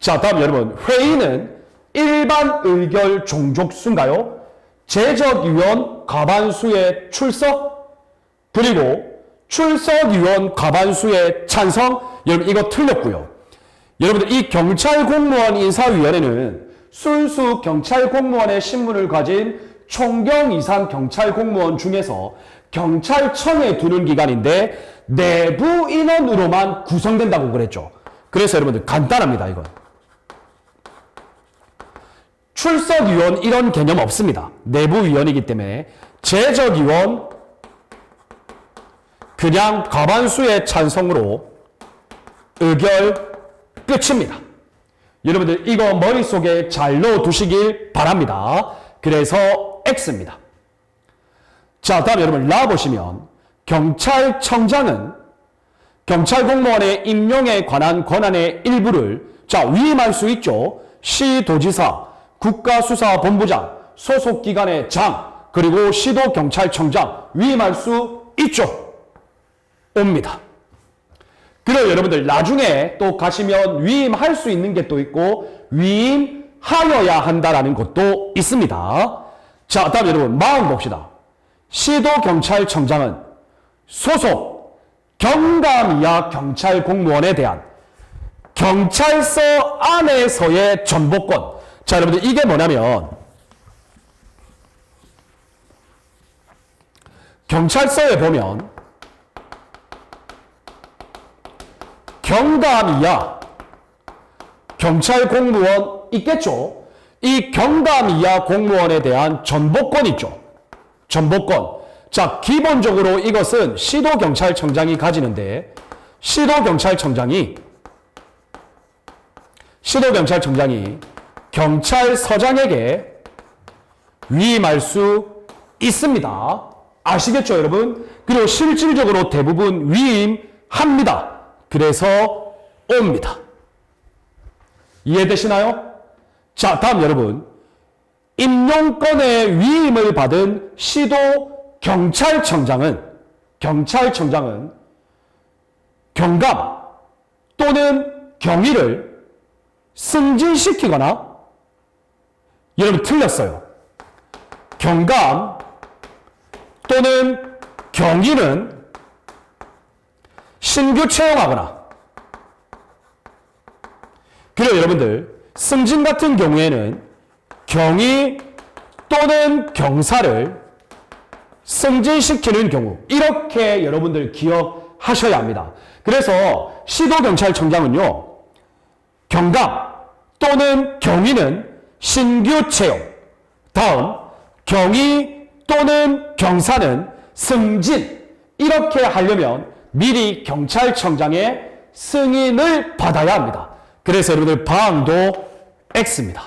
자, 다음 여러분 회의는 일반 의결 종족수인가요? 제적위원 과반수의 출석 그리고 출석위원 과반수의 찬성. 여러분 이거 틀렸고요. 여러분들 이 경찰공무원 인사위원회는 순수 경찰공무원의 신분을 가진 총경 이상 경찰공무원 중에서 경찰청에 두는 기관인데 내부 인원으로만 구성된다고 그랬죠. 그래서 여러분들 간단합니다. 이건 출석위원 이런 개념 없습니다. 내부위원이기 때문에 제적위원 그냥 과반수의 찬성으로 의결 끝입니다. 여러분들 이거 머릿속에 잘 넣어두시길 바랍니다. 그래서 X입니다. 자, 다음 여러분 라 보시면 경찰청장은 경찰공무원의 임용에 관한 권한의 일부를 자, 위임할 수 있죠. 시도지사, 국가수사본부장, 소속기관의 장, 그리고 시도경찰청장 위임할 수 있죠. 옵니다. 그리고 여러분들 나중에 또 가시면 위임할 수 있는 게 또 있고 위임하여야 한다라는 것도 있습니다. 자, 다음 여러분 마음 봅시다. 시도경찰청장은 소속 경감 이하 경찰공무원에 대한 경찰서 안에서의 전보권. 자, 여러분들 이게 뭐냐면 경찰서에 보면 경감 이하 경찰 공무원 있겠죠. 이 경감 이하 공무원에 대한 전보권 있죠. 전보권. 자, 기본적으로 이것은 시도경찰청장이 가지는데, 시도경찰청장이 경찰서장에게 위임할 수 있습니다. 아시겠죠, 여러분? 그리고 실질적으로 대부분 위임합니다. 그래서 옵니다. 이해되시나요? 자, 다음 여러분. 임용권의 위임을 받은 시도 경찰청장은 경감 또는 경위를 승진시키거나, 여러분 틀렸어요. 경감 또는 경위는 신규 채용하거나, 그리고 여러분들 승진 같은 경우에는 경위 또는 경사를 승진시키는 경우, 이렇게 여러분들 기억하셔야 합니다. 그래서 시도경찰청장은요, 경감 또는 경위는 신규 채용, 다음 경위 또는 경사는 승진, 이렇게 하려면 미리 경찰청장의 승인을 받아야 합니다. 그래서 여러분들 방도 X입니다.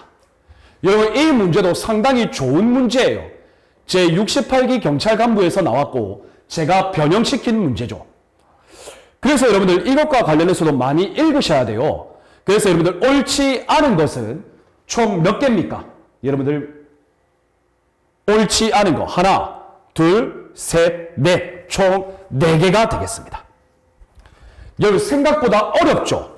여러분, 이 문제도 상당히 좋은 문제예요. 제68기 경찰간부에서 나왔고 제가 변형시킨 문제죠. 그래서 여러분들 이것과 관련해서도 많이 읽으셔야 돼요. 그래서 여러분들 옳지 않은 것은 총 몇 개입니까? 여러분들 옳지 않은 거 하나, 둘, 셋, 넷, 총 4개가 되겠습니다. 여러분 생각보다 어렵죠?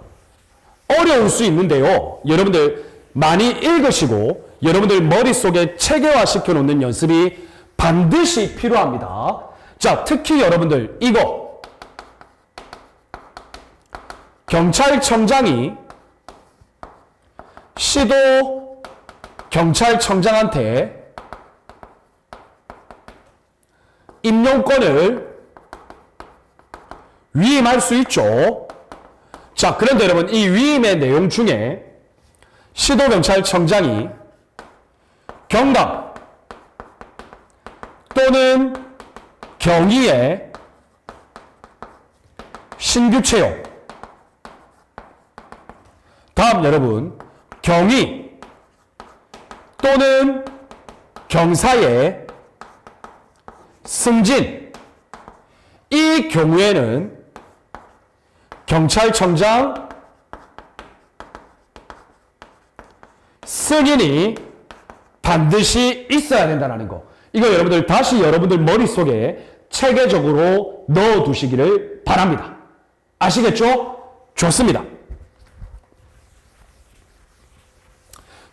어려울 수 있는데요. 여러분들 많이 읽으시고 여러분들 머릿속에 체계화시켜 놓는 연습이 반드시 필요합니다. 자, 특히 여러분들 이거 경찰청장이 시도 경찰청장한테 임용권을 위임할 수 있죠. 자, 그런데 여러분 이 위임의 내용 중에 시도경찰청장이 경감 또는 경위의 신규 채용, 다음 여러분 경위 또는 경사의 승진, 이 경우에는 경찰청장 승인이 반드시 있어야 된다는 거. 이거 여러분들 다시 여러분들 머릿속에 체계적으로 넣어두시기를 바랍니다. 아시겠죠? 좋습니다.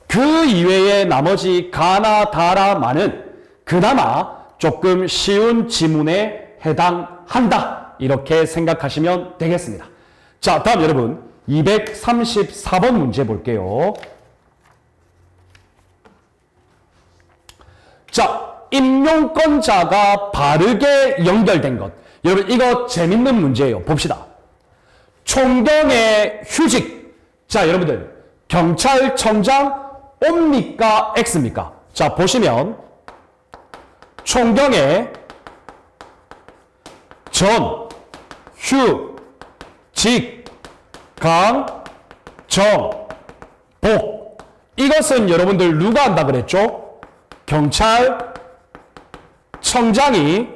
그 이외에 나머지 가나 다라만은 그나마 조금 쉬운 지문에 해당한다, 이렇게 생각하시면 되겠습니다. 자, 다음 여러분 234번 문제 볼게요. 자, 임용권자가 바르게 연결된 것. 여러분 이거 재밌는 문제예요. 봅시다. 총경의 휴직. 자, 여러분들 경찰청장 옵니까 X입니까? 자, 보시면 총경의 전, 휴, 직, 강, 정, 복. 이것은 여러분들 누가 한다 그랬죠? 경찰청장이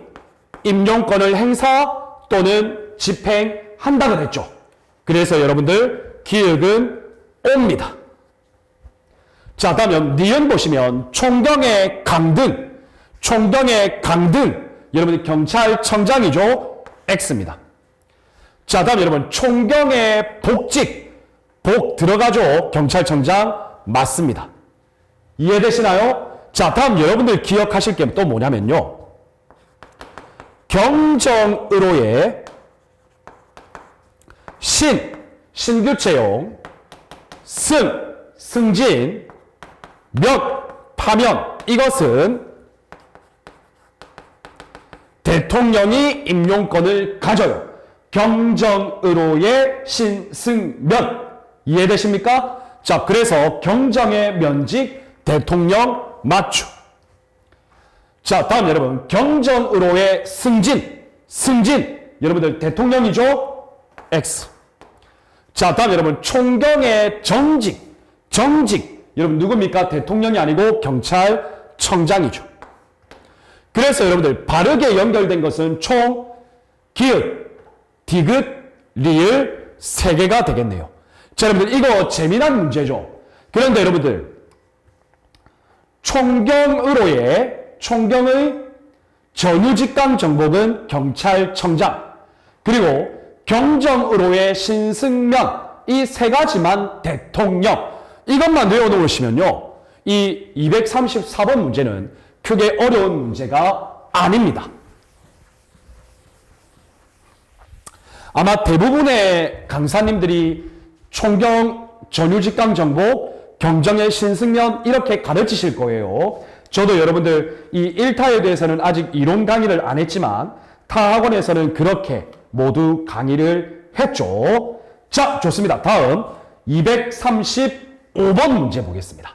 임용권을 행사 또는 집행한다 그랬죠. 그래서 여러분들 기억은 옵니다. 자, 다음 니은 보시면 총경의 강등, 여러분들 경찰청장이죠. X입니다. 자, 다음 여러분 총경의 복직, 복 들어가죠. 경찰청장 맞습니다. 이해되시나요? 자, 다음 여러분들 기억하실 게 또 뭐냐면요, 경정의로의 신규 채용, 승진, 파면, 이것은 대통령이 임용권을 가져요. 경정의로의 신승면. 이해되십니까? 자, 그래서 경정의 면직 대통령 맞죠. 자, 다음 여러분, 경정으로의 승진. 승진. 여러분들 대통령이죠? X. 자, 다음 여러분, 총경의 정직. 정직. 여러분 누굽니까? 대통령이 아니고 경찰청장이죠. 그래서 여러분들 바르게 연결된 것은 총, 기읍, 디귿, 리을 세 개가 되겠네요. 자, 여러분들 이거 재미난 문제죠. 그런데 여러분들 총경의 전유직강 정복은 경찰청장, 그리고 경정의로의 신승면, 이 세 가지만 대통령. 이것만 외워놓으시면요, 이 234번 문제는 크게 어려운 문제가 아닙니다. 아마 대부분의 강사님들이 총경, 전유직강 정복, 경정의 신승면 이렇게 가르치실 거예요. 저도 여러분들 이 1타에 대해서는 아직 이론 강의를 안 했지만 타 학원에서는 그렇게 모두 강의를 했죠. 자, 좋습니다. 다음 235번 문제 보겠습니다.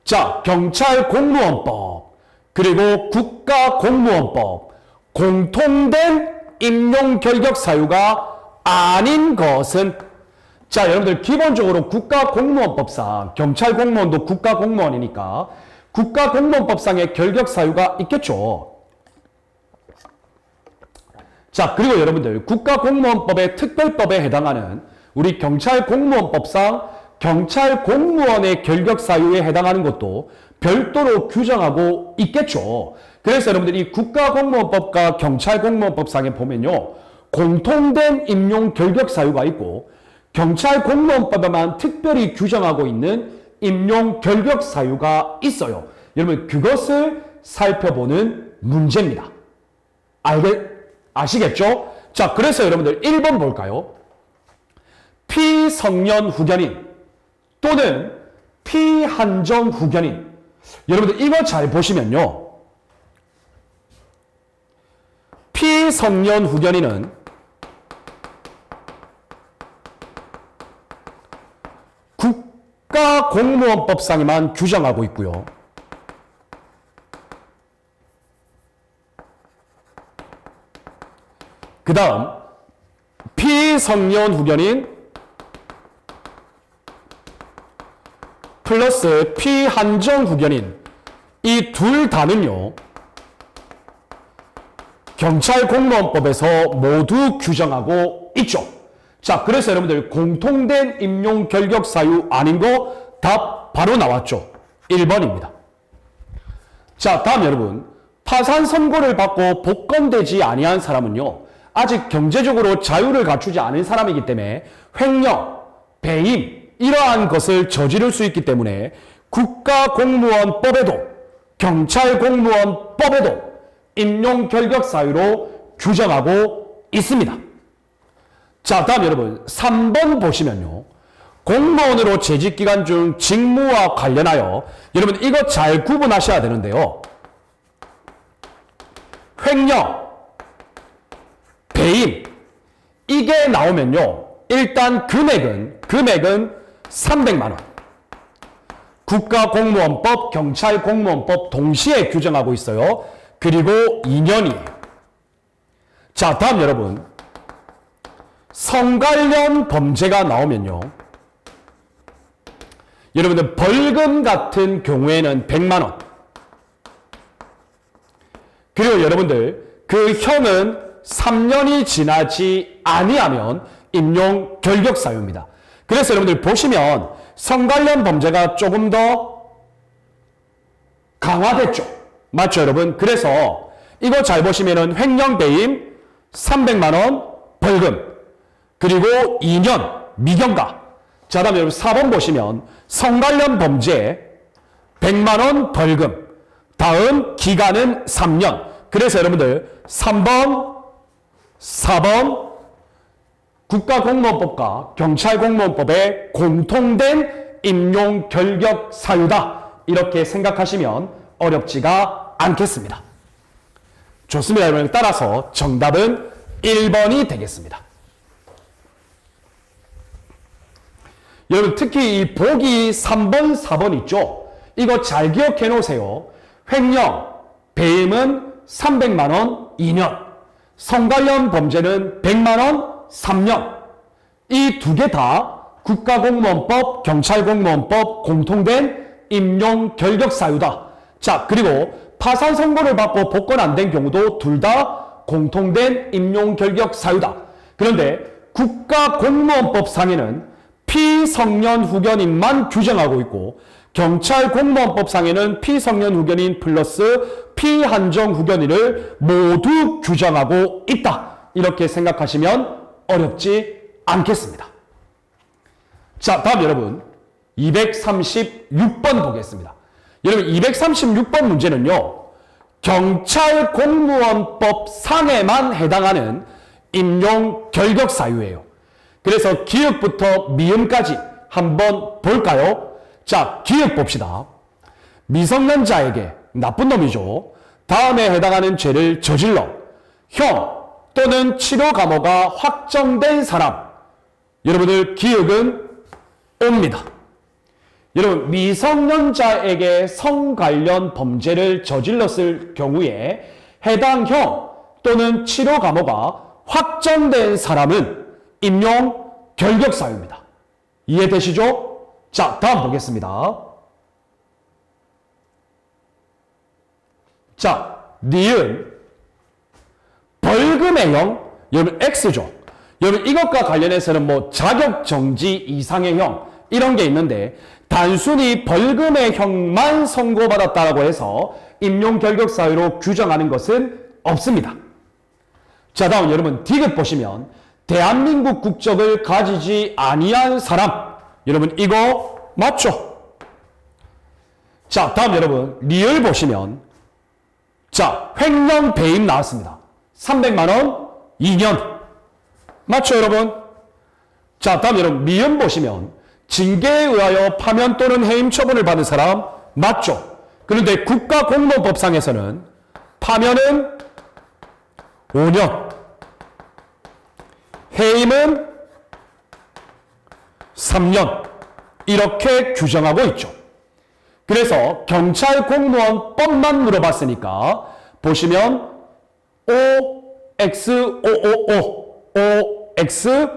자, 경찰공무원법, 그리고 국가공무원법, 공통된 임용 결격 사유가 아닌 것은. 자, 여러분들 기본적으로 국가공무원법상 경찰공무원도 국가공무원이니까 국가공무원법상의 결격 사유가 있겠죠. 자, 그리고 여러분들 국가공무원법의 특별법에 해당하는 우리 경찰공무원법상 경찰공무원의 결격 사유에 해당하는 것도 별도로 규정하고 있겠죠. 그래서 여러분들 이 국가공무원법과 경찰공무원법상에 보면요, 공통된 임용 결격 사유가 있고 경찰공무원법에만 특별히 규정하고 있는 임용 결격 사유가 있어요. 여러분 그것을 살펴보는 문제입니다. 아시겠죠? 자, 그래서 여러분들 1번 볼까요? 피성년 후견인 또는 피한정 후견인. 여러분들 이거 잘 보시면요, 피성년 후견인은 국가공무원법상에만 규정하고 있고요. 그 다음 피성년 후견인 플러스 피한정 후견인, 이 둘 다는요 경찰공무원법에서 모두 규정하고 있죠. 자, 그래서 여러분들 공통된 임용 결격 사유 아닌 거 답 바로 나왔죠. 1번입니다. 자, 다음 여러분, 파산 선고를 받고 복권되지 아니한 사람은요, 아직 경제적으로 자유를 갖추지 않은 사람이기 때문에 횡령, 배임 이러한 것을 저지를 수 있기 때문에 국가공무원법에도 경찰공무원법에도 임용 결격 사유로 규정하고 있습니다. 자, 다음 여러분 3번 보시면요, 공무원으로 재직기간 중 직무와 관련하여 여러분 이거 잘 구분하셔야 되는데요, 횡령, 배임 이게 나오면요, 일단 금액은 300만 원. 국가공무원법, 경찰공무원법 동시에 규정하고 있어요. 그리고 2년이에요. 자, 다음 여러분 성 관련 범죄가 나오면요, 여러분들 벌금 같은 경우에는 100만 원. 그리고 여러분들 그 형은 3년이 지나지 아니하면 임용 결격 사유입니다. 그래서 여러분들 보시면 성 관련 범죄가 조금 더 강화됐죠. 맞죠, 여러분? 그래서 이거 잘 보시면은 횡령 배임 300만 원 벌금, 그리고 2년 미경과. 자, 다음에 여러분 4번 보시면 성 관련 범죄 100만 원 벌금, 다음 기간은 3년. 그래서 여러분들 3번, 4번 국가공무원법과 경찰공무원법의 공통된 임용 결격 사유다. 이렇게 생각하시면 어렵지가 않겠습니다. 좋습니다, 여러분. 따라서 정답은 1번이 되겠습니다. 여러분 특히 이 보기 3번, 4번 있죠? 이거 잘 기억해 놓으세요. 횡령, 배임은 300만 원 2년, 성관련 범죄는 100만 원 3년. 이 두 개 다 국가공무원법, 경찰공무원법 공통된 임용 결격 사유다. 자, 그리고 파산 선고를 받고 복권 안 된 경우도 둘 다 공통된 임용 결격 사유다. 그런데 국가공무원법 상에는 피성년 후견인만 규정하고 있고 경찰공무원법 상에는 피성년 후견인 플러스 피한정 후견인을 모두 규정하고 있다. 이렇게 생각하시면 어렵지 않겠습니다. 자, 다음 여러분 236번 보겠습니다. 여러분 236번 문제는요. 경찰공무원법 상에만 해당하는 임용 결격 사유예요. 그래서 기역부터 미음까지 한번 볼까요? 자, 기역 봅시다. 미성년자에게 나쁜 놈이죠. 다음에 해당하는 죄를 저질러 형 또는 치료 감호가 확정된 사람. 여러분들 기역은 옵니다. 여러분 미성년자에게 성 관련 범죄를 저질렀을 경우에 해당 형 또는 치료 감호가 확정된 사람은 임용 결격 사유입니다. 이해되시죠? 자, 다음 보겠습니다. 자, 니은 벌금의 형, 여러분 X죠. 여러분 이것과 관련해서는 뭐 자격정지 이상의 형 이런 게 있는데 단순히 벌금의 형만 선고받았다라고 해서 임용 결격 사유로 규정하는 것은 없습니다. 자, 다음 여러분 디귿 보시면 대한민국 국적을 가지지 아니한 사람. 여러분 이거 맞죠? 자, 다음 여러분 리을 보시면 자, 횡령 배임 나왔습니다. 300만 원 2년. 맞죠, 여러분? 자, 다음 여러분 미음 보시면 징계에 의하여 파면 또는 해임 처분을 받은 사람 맞죠? 그런데 국가공무원법상에서는 파면은 5년, 해임은 3년 이렇게 규정하고 있죠. 그래서 경찰공무원법만 물어봤으니까 보시면 OX555 OX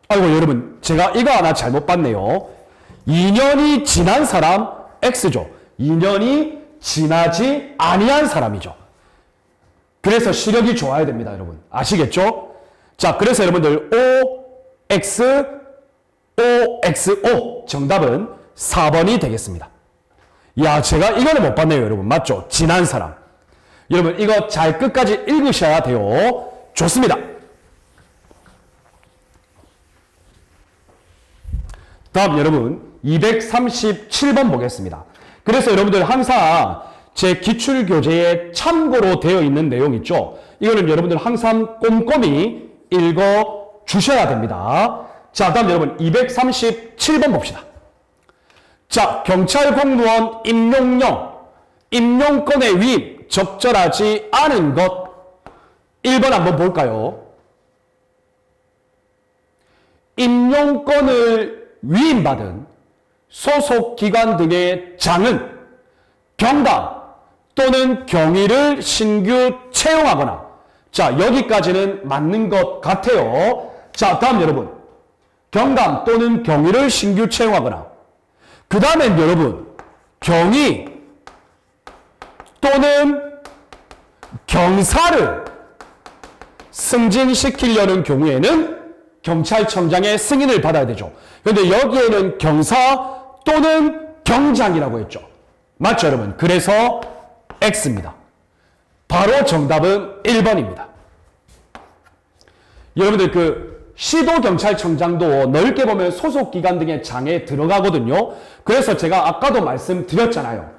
아이고 여러분 제가 이거 하나 잘못 봤네요. 2년이 지난 사람 X죠. 2년이 지나지 아니한 사람이죠. 그래서 시력이 좋아야 됩니다, 여러분. 아시겠죠? 자, 그래서 여러분들 OXO 정답은 4번이 되겠습니다. 야, 제가 이거는 못 봤네요, 여러분. 맞죠? 지난 사람. 여러분 이거 잘 끝까지 읽으셔야 돼요. 좋습니다. 다음 여러분 237번 보겠습니다. 그래서 여러분들 항상 제 기출교재에 참고로 되어 있는 내용 있죠. 이거는 여러분들 항상 꼼꼼히 읽어 주셔야 됩니다. 자, 다음 여러분 237번 봅시다. 자, 경찰공무원 임용령, 임용권의 위임, 적절하지 않은 것. 1번 한번 볼까요? 임용권을 위임받은 소속기관 등의 장은 경감 또는 경위를 신규 채용하거나. 자, 여기까지는 맞는 것 같아요. 자, 다음 여러분 경감 또는 경위를 신규 채용하거나. 그 다음엔 여러분 경위 또는 경사를 승진시키려는 경우에는 경찰청장의 승인을 받아야 되죠. 그런데 여기에는 경사 또는 경장이라고 했죠. 맞죠, 여러분? 그래서 X입니다. 바로 정답은 1번입니다. 여러분들 그 시도경찰청장도 넓게 보면 소속기관 등의 장에 들어가거든요. 그래서 제가 아까도 말씀드렸잖아요.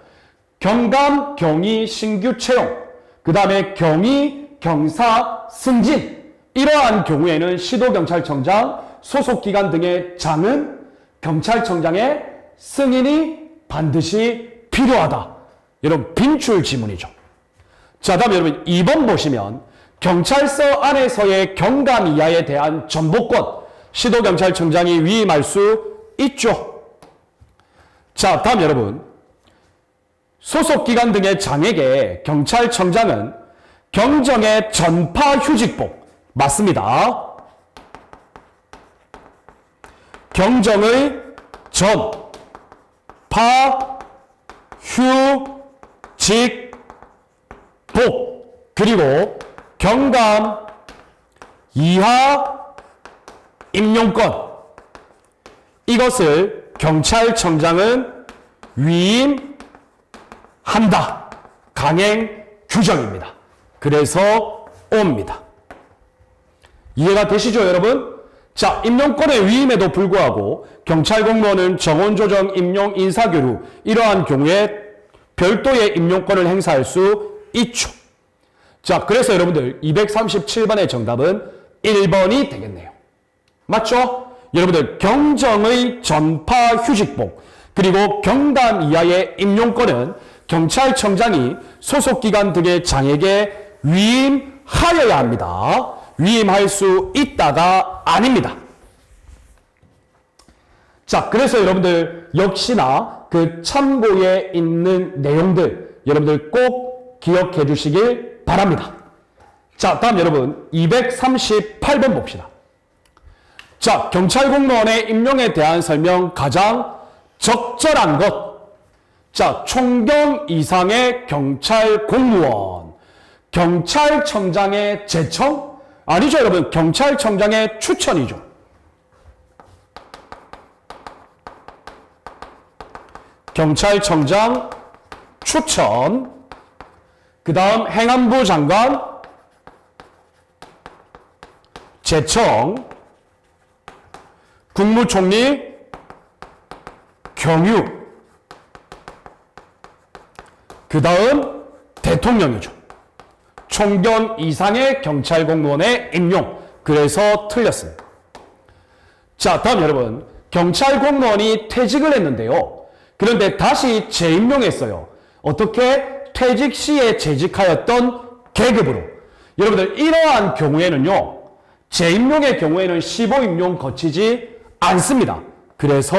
경감, 경위, 신규 채용, 그 다음에 경위, 경사, 승진. 이러한 경우에는 시도경찰청장, 소속기관 등의 장은 경찰청장의 승인이 반드시 필요하다. 여러분 빈출 지문이죠. 자, 다음 여러분 2번 보시면 경찰서 안에서의 경감 이하에 대한 전보권, 시도경찰청장이 위임할 수 있죠. 자, 다음 여러분. 소속기관 등의 장에게 경찰청장은 경정의 전파 휴직복. 맞습니다. 경정의 전파 휴직복. 그리고 경감 이하 임용권. 이것을 경찰청장은 위임한다. 강행 규정입니다. 그래서 O입니다. 이해가 되시죠, 여러분? 자, 임용권의 위임에도 불구하고 경찰 공무원은 정원 조정, 임용, 인사교류 이러한 경우에 별도의 임용권을 행사할 수 있죠. 자, 그래서 여러분들 237번의 정답은 1번이 되겠네요. 맞죠? 여러분들 경정의 전파 휴직복 그리고 경감 이하의 임용권은 경찰청장이 소속기관 등의 장에게 위임하여야 합니다. 위임할 수 있다가 아닙니다. 자, 그래서 여러분들 역시나 그 참고에 있는 내용들 여러분들 꼭 기억해 주시길 바랍니다. 자, 다음 여러분 238번 봅시다. 자, 경찰 공무원의 임용에 대한 설명 가장 적절한 것. 자, 총경 이상의 경찰 공무원. 경찰청장의 제청? 아니죠, 여러분. 경찰청장의 추천이죠. 경찰청장 추천. 그 다음 행안부 장관 제청. 국무총리 경유. 그 다음 대통령이죠. 총경 이상의 경찰 공무원의 임용. 그래서 틀렸습니다. 자, 다음 여러분. 경찰 공무원이 퇴직을 했는데요. 그런데 다시 재임용했어요. 어떻게? 퇴직 시에 재직하였던 계급으로. 여러분들 이러한 경우에는요. 재임용의 경우에는 15임용 거치지 않습니다. 그래서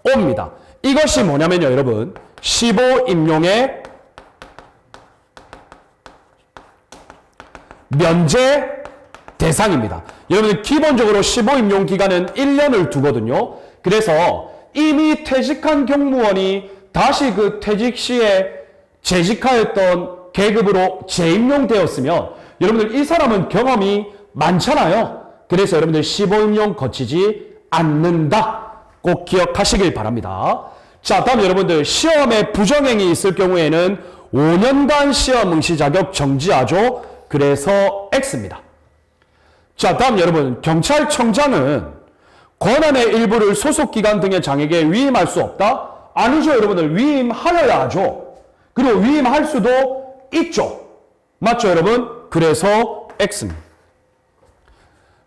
O입니다. 이것이 뭐냐면요, 여러분. 15임용의 면제 대상입니다. 여러분 기본적으로 15임용 기간은 1년을 두거든요. 그래서 이미 퇴직한 경무원이 다시 그 퇴직 시에 재직하였던 계급으로 재임용되었으면 여러분들 이 사람은 경험이 많잖아요. 그래서 여러분들 15임용 거치지 않는다. 꼭 기억하시길 바랍니다. 자, 다음 여러분들 시험에 부정행위 있을 경우에는 5년간 시험 응시 자격 정지하죠. 그래서 X입니다. 자, 다음 여러분 경찰청장은 권한의 일부를 소속기관 등의 장에게 위임할 수 없다? 아니죠, 여러분들. 위임하여야 하죠. 그리고 위임할 수도 있죠. 맞죠, 여러분? 그래서 X입니다.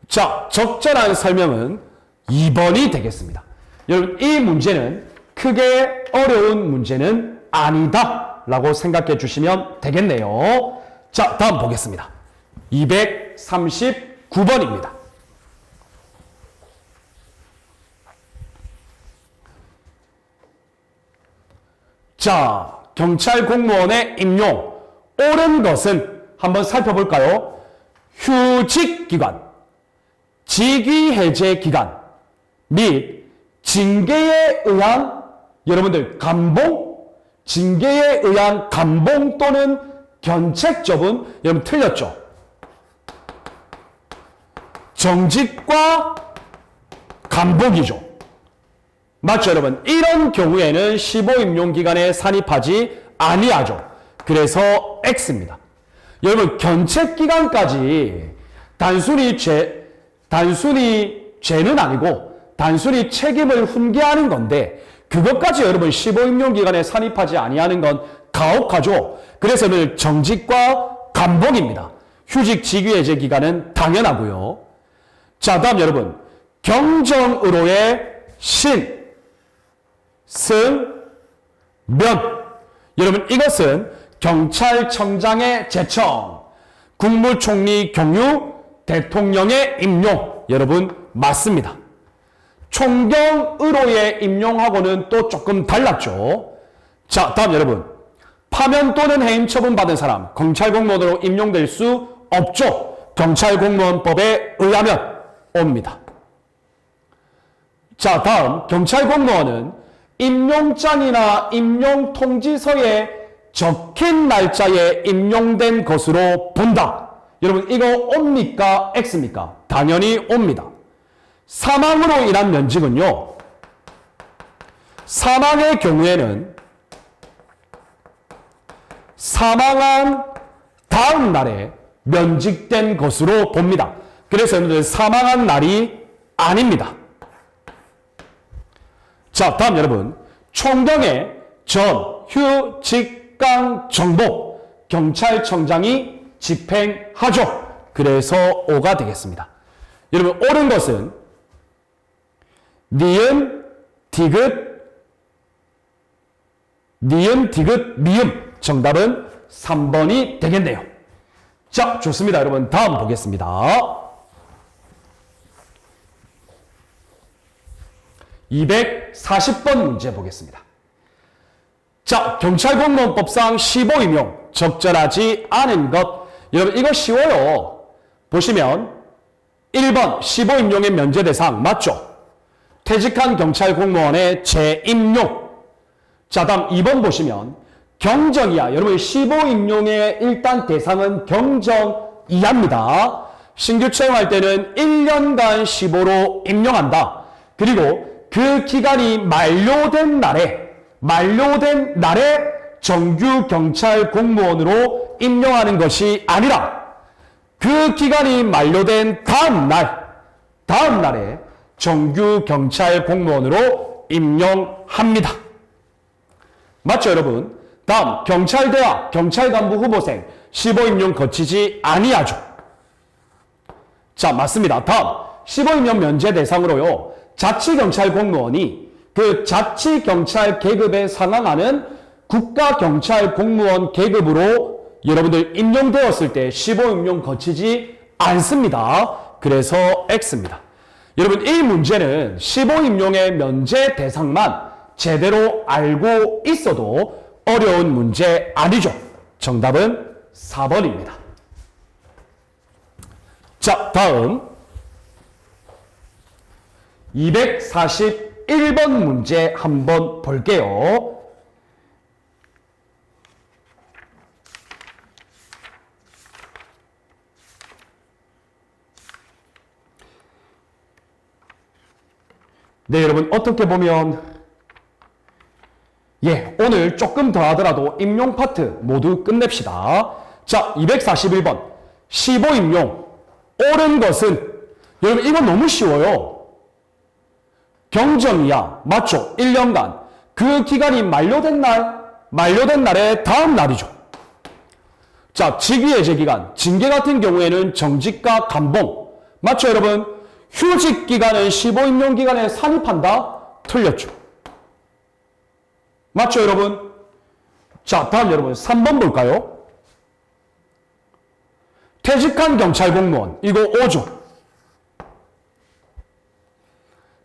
자, 적절한 설명은 2번이 되겠습니다. 여러분, 이 문제는 크게 어려운 문제는 아니다 라고 생각해 주시면 되겠네요. 자, 다음 보겠습니다. 239번입니다. 자, 경찰 공무원의 임용. 옳은 것은 한번 살펴볼까요? 휴직기간, 직위해제기간 및 징계에 의한 여러분들 감봉, 징계에 의한 감봉 또는 견책処분. 여러분 틀렸죠? 정직과 감봉이죠. 맞죠, 여러분? 이런 경우에는 15임용 기간에 산입하지 아니하죠. 그래서 X입니다. 여러분, 견책 기간까지 단순히 죄는 아니고 단순히 책임을 훈계하는 건데 그것까지 여러분 15임용 기간에 산입하지 아니하는 건 가혹하죠. 그래서 오늘 정직과 감봉입니다. 휴직 직위해제 기간은 당연하고요. 자, 다음 여러분 경정으로의 신, 승, 면. 여러분 이것은 경찰청장의 제청, 국무총리 경유, 대통령의 임용. 여러분 맞습니다. 총경의료에 임용하고는 또 조금 달랐죠. 자, 다음 여러분. 파면 또는 해임 처분받은 사람, 경찰공무원으로 임용될 수 없죠. 경찰공무원법에 의하면 옵니다. 자, 다음 경찰공무원은 임용장이나 임용통지서에 적힌 날짜에 임용된 것으로 본다. 여러분 이거 옵니까? X입니까? 당연히 옵니다. 사망으로 인한 면직은요. 사망의 경우에는 사망한 다음 날에 면직된 것으로 봅니다. 그래서 여러분들 사망한 날이 아닙니다. 자, 다음 여러분. 총경의 전, 휴, 직, 강, 정복 경찰청장이 집행하죠. 그래서 O가 되겠습니다. 여러분 옳은 것은 니은, 디귿, 미음. 정답은 3번이 되겠네요. 자, 좋습니다. 여러분 다음 보겠습니다. 240번 문제 보겠습니다. 자, 경찰공무원법상 15임용 적절하지 않은 것. 여러분 이거 쉬워요. 보시면 1번 15임용의 면제 대상 맞죠? 퇴직한 경찰공무원의 재임용. 자, 다음 2번 보시면 경정 이하. 여러분 15임용의 일단 대상은 경정 이하입니다. 신규 채용할 때는 1년간 15로 임용한다. 그리고 그 기간이 만료된 날에 정규 경찰 공무원으로 임용하는 것이 아니라 그 기간이 만료된 다음 날에 정규 경찰 공무원으로 임용합니다. 맞죠, 여러분? 다음 경찰대학 경찰간부 후보생 15임용 거치지 아니하죠. 자, 맞습니다. 다음 15임용 면제 대상으로요. 자치경찰 공무원이 그 자치경찰 계급에 상항하는 국가경찰 공무원 계급으로 여러분들 임용되었을 때 15임용 거치지 않습니다. 그래서 X입니다. 여러분 이 문제는 15임용의 면제 대상만 제대로 알고 있어도 어려운 문제 아니죠. 정답은 4번입니다. 자, 다음 241번 문제 한번 볼게요. 네, 여러분 어떻게 보면 오늘 조금 더 하더라도 임용 파트 모두 끝냅시다. 자, 241번 15임용 옳은 것은 여러분 이거 너무 쉬워요. 경정이야. 맞죠? 1년간. 그 기간이 만료된 날의 다음 날이죠. 자, 직위해제 기간. 징계 같은 경우에는 정직과 감봉. 맞죠, 여러분? 휴직 기간은 15임용 기간에 산입한다? 틀렸죠. 맞죠, 여러분? 자, 다음 여러분 3번 볼까요? 퇴직한 경찰 공무원. 이거 O죠.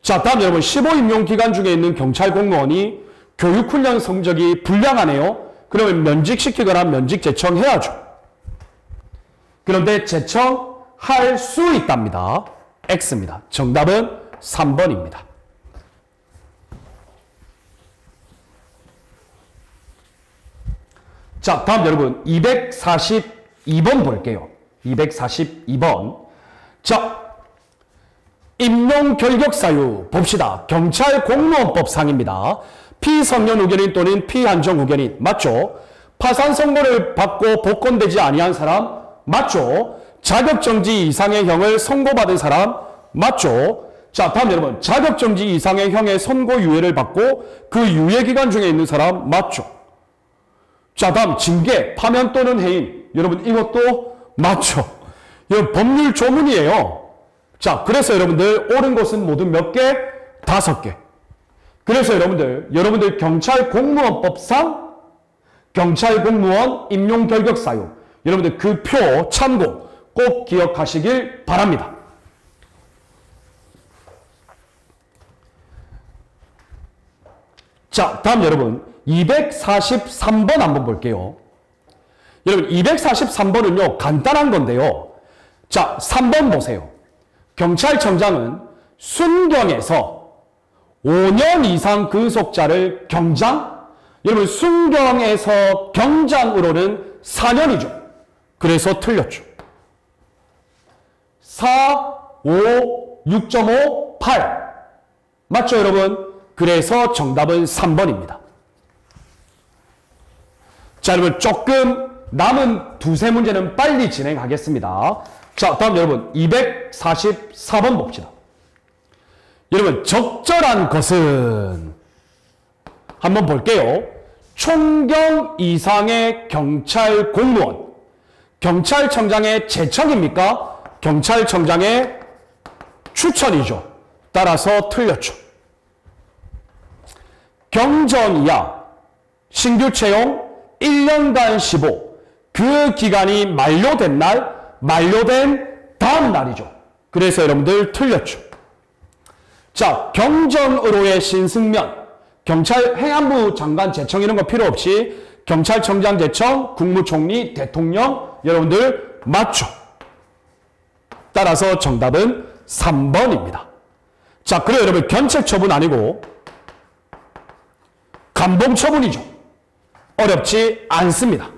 자, 다음 여러분 15임용 기간 중에 있는 경찰 공무원이 교육훈련 성적이 불량하네요. 그러면 면직시키거나 면직 재청해야죠. 그런데 재청할 수 있답니다. X입니다. 정답은 3번입니다. 자, 다음 여러분 242번 볼게요. 242번. 자, 임용 결격 사유 봅시다. 경찰 공무원법상입니다. 피성년 후견인 또는 피한정 후견인 맞죠? 파산 선고를 받고 복권되지 아니한 사람 맞죠? 자격정지 이상의 형을 선고받은 사람 맞죠? 자, 다음 여러분 자격정지 이상의 형의 선고 유예를 받고 그 유예 기간 중에 있는 사람 맞죠? 자, 다음 징계, 파면 또는 해임. 여러분 이것도 맞죠? 이건 법률 조문이에요. 자, 그래서 여러분들 옳은 것은 모두 몇 개? 5개. 그래서 여러분들 경찰 공무원법상 경찰 공무원 임용 결격 사유. 여러분들 그 표 참고 꼭 기억하시길 바랍니다. 자, 다음 여러분 243번 한번 볼게요. 여러분 243번은요 간단한 건데요. 자, 3번 보세요. 경찰청장은 순경에서 5년 이상 근속자를 경장? 여러분 순경에서 경장으로는 4년이죠. 그래서 틀렸죠. 4, 5, 6.5, 8 맞죠 여러분? 그래서 정답은 3번입니다. 자, 여러분 조금 남은 두세 문제는 빨리 진행하겠습니다. 자, 다음 여러분 244번 봅시다. 여러분 적절한 것은 한번 볼게요. 총경 이상의 경찰 공무원. 경찰청장의 제청입니까? 경찰청장의 추천이죠. 따라서 틀렸죠. 경정 이하 신규 채용 1년간 15. 그 기간이 만료된 날, 만료된 다음 날이죠. 그래서 여러분들 틀렸죠. 자, 경정으로의 신승면. 경찰 행안부 장관 제청 이런 거 필요 없이 경찰청장 제청, 국무총리, 대통령 여러분들 맞죠? 따라서 정답은 3번입니다. 자, 그래요 여러분 견책 처분 아니고 감봉 처분이죠. 어렵지 않습니다.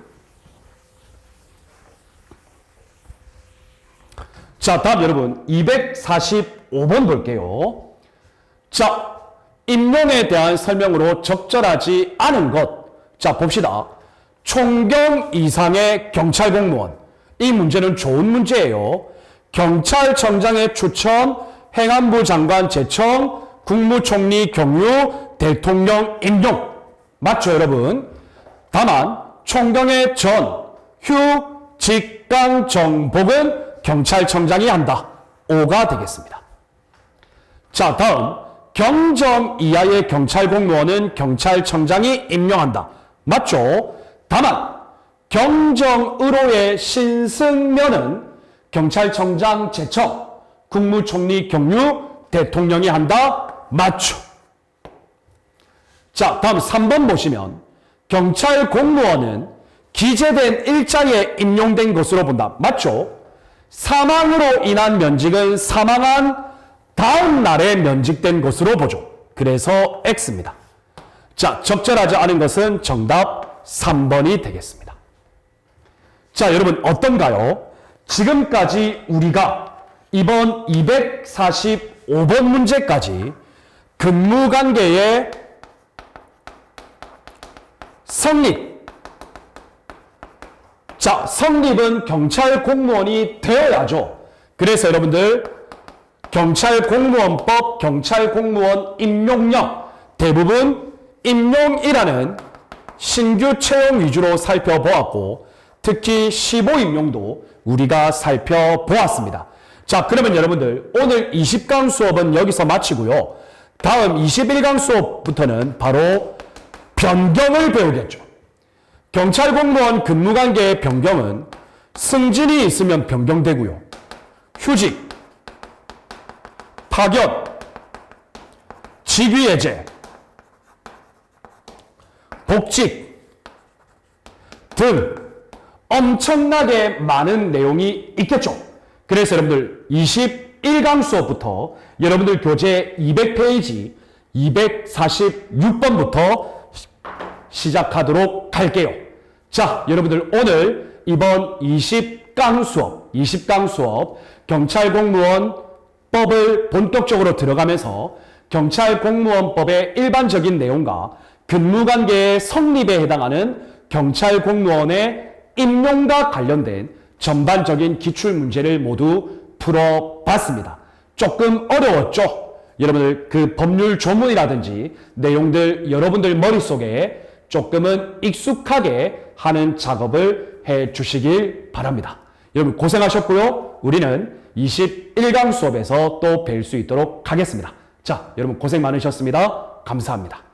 자, 다음 여러분 245번 볼게요. 자, 임용에 대한 설명으로 적절하지 않은 것. 자, 봅시다. 총경 이상의 경찰 공무원. 이 문제는 좋은 문제예요. 경찰청장의 추천, 행안부 장관 제청, 국무총리 경유, 대통령 임용. 맞죠, 여러분? 다만 총경의 전, 휴, 직강, 정복은 경찰청장이 한다. 5가 되겠습니다. 자, 다음 경정 이하의 경찰 공무원은 경찰청장이 임명한다. 맞죠? 다만 경정으로의 신승면은 경찰청장 제청, 국무총리 경유, 대통령이 한다. 맞죠? 자, 다음 3번 보시면 경찰 공무원은 기재된 일자리에 임용된 것으로 본다. 맞죠? 사망으로 인한 면직은 사망한 다음 날에 면직된 것으로 보죠. 그래서 X입니다. 자, 적절하지 않은 것은 정답 3번이 되겠습니다. 자, 여러분 어떤가요? 지금까지 우리가 이번 245번 문제까지 근무관계의 성립. 자, 성립은 경찰 공무원이 되어야죠. 그래서 여러분들 경찰공무원법, 경찰공무원 임용령 대부분 임용이라는 신규 채용 위주로 살펴보았고 특히 15임용도 우리가 살펴보았습니다. 자, 그러면 여러분들 오늘 20강 수업은 여기서 마치고요. 다음 21강 수업부터는 바로 변경을 배우겠죠. 경찰공무원 근무관계의 변경은 승진이 있으면 변경되고요. 휴직, 파견, 직위해제, 복직 등 엄청나게 많은 내용이 있겠죠. 그래서 여러분들 21강 수업부터 여러분들 교재 200페이지 246번부터 시작하도록 할게요. 자, 여러분들 오늘 이번 20강 수업 경찰공무원 법을 본격적으로 들어가면서 경찰공무원법의 일반적인 내용과 근무관계의 성립에 해당하는 경찰공무원의 임용과 관련된 전반적인 기출문제를 모두 풀어봤습니다. 조금 어려웠죠? 여러분들 그 법률 조문이라든지 내용들 여러분들 머릿속에 조금은 익숙하게 하는 작업을 해 주시길 바랍니다. 여러분 고생하셨고요. 우리는 21강 수업에서 또 뵐 수 있도록 하겠습니다. 자, 여러분 고생 많으셨습니다. 감사합니다.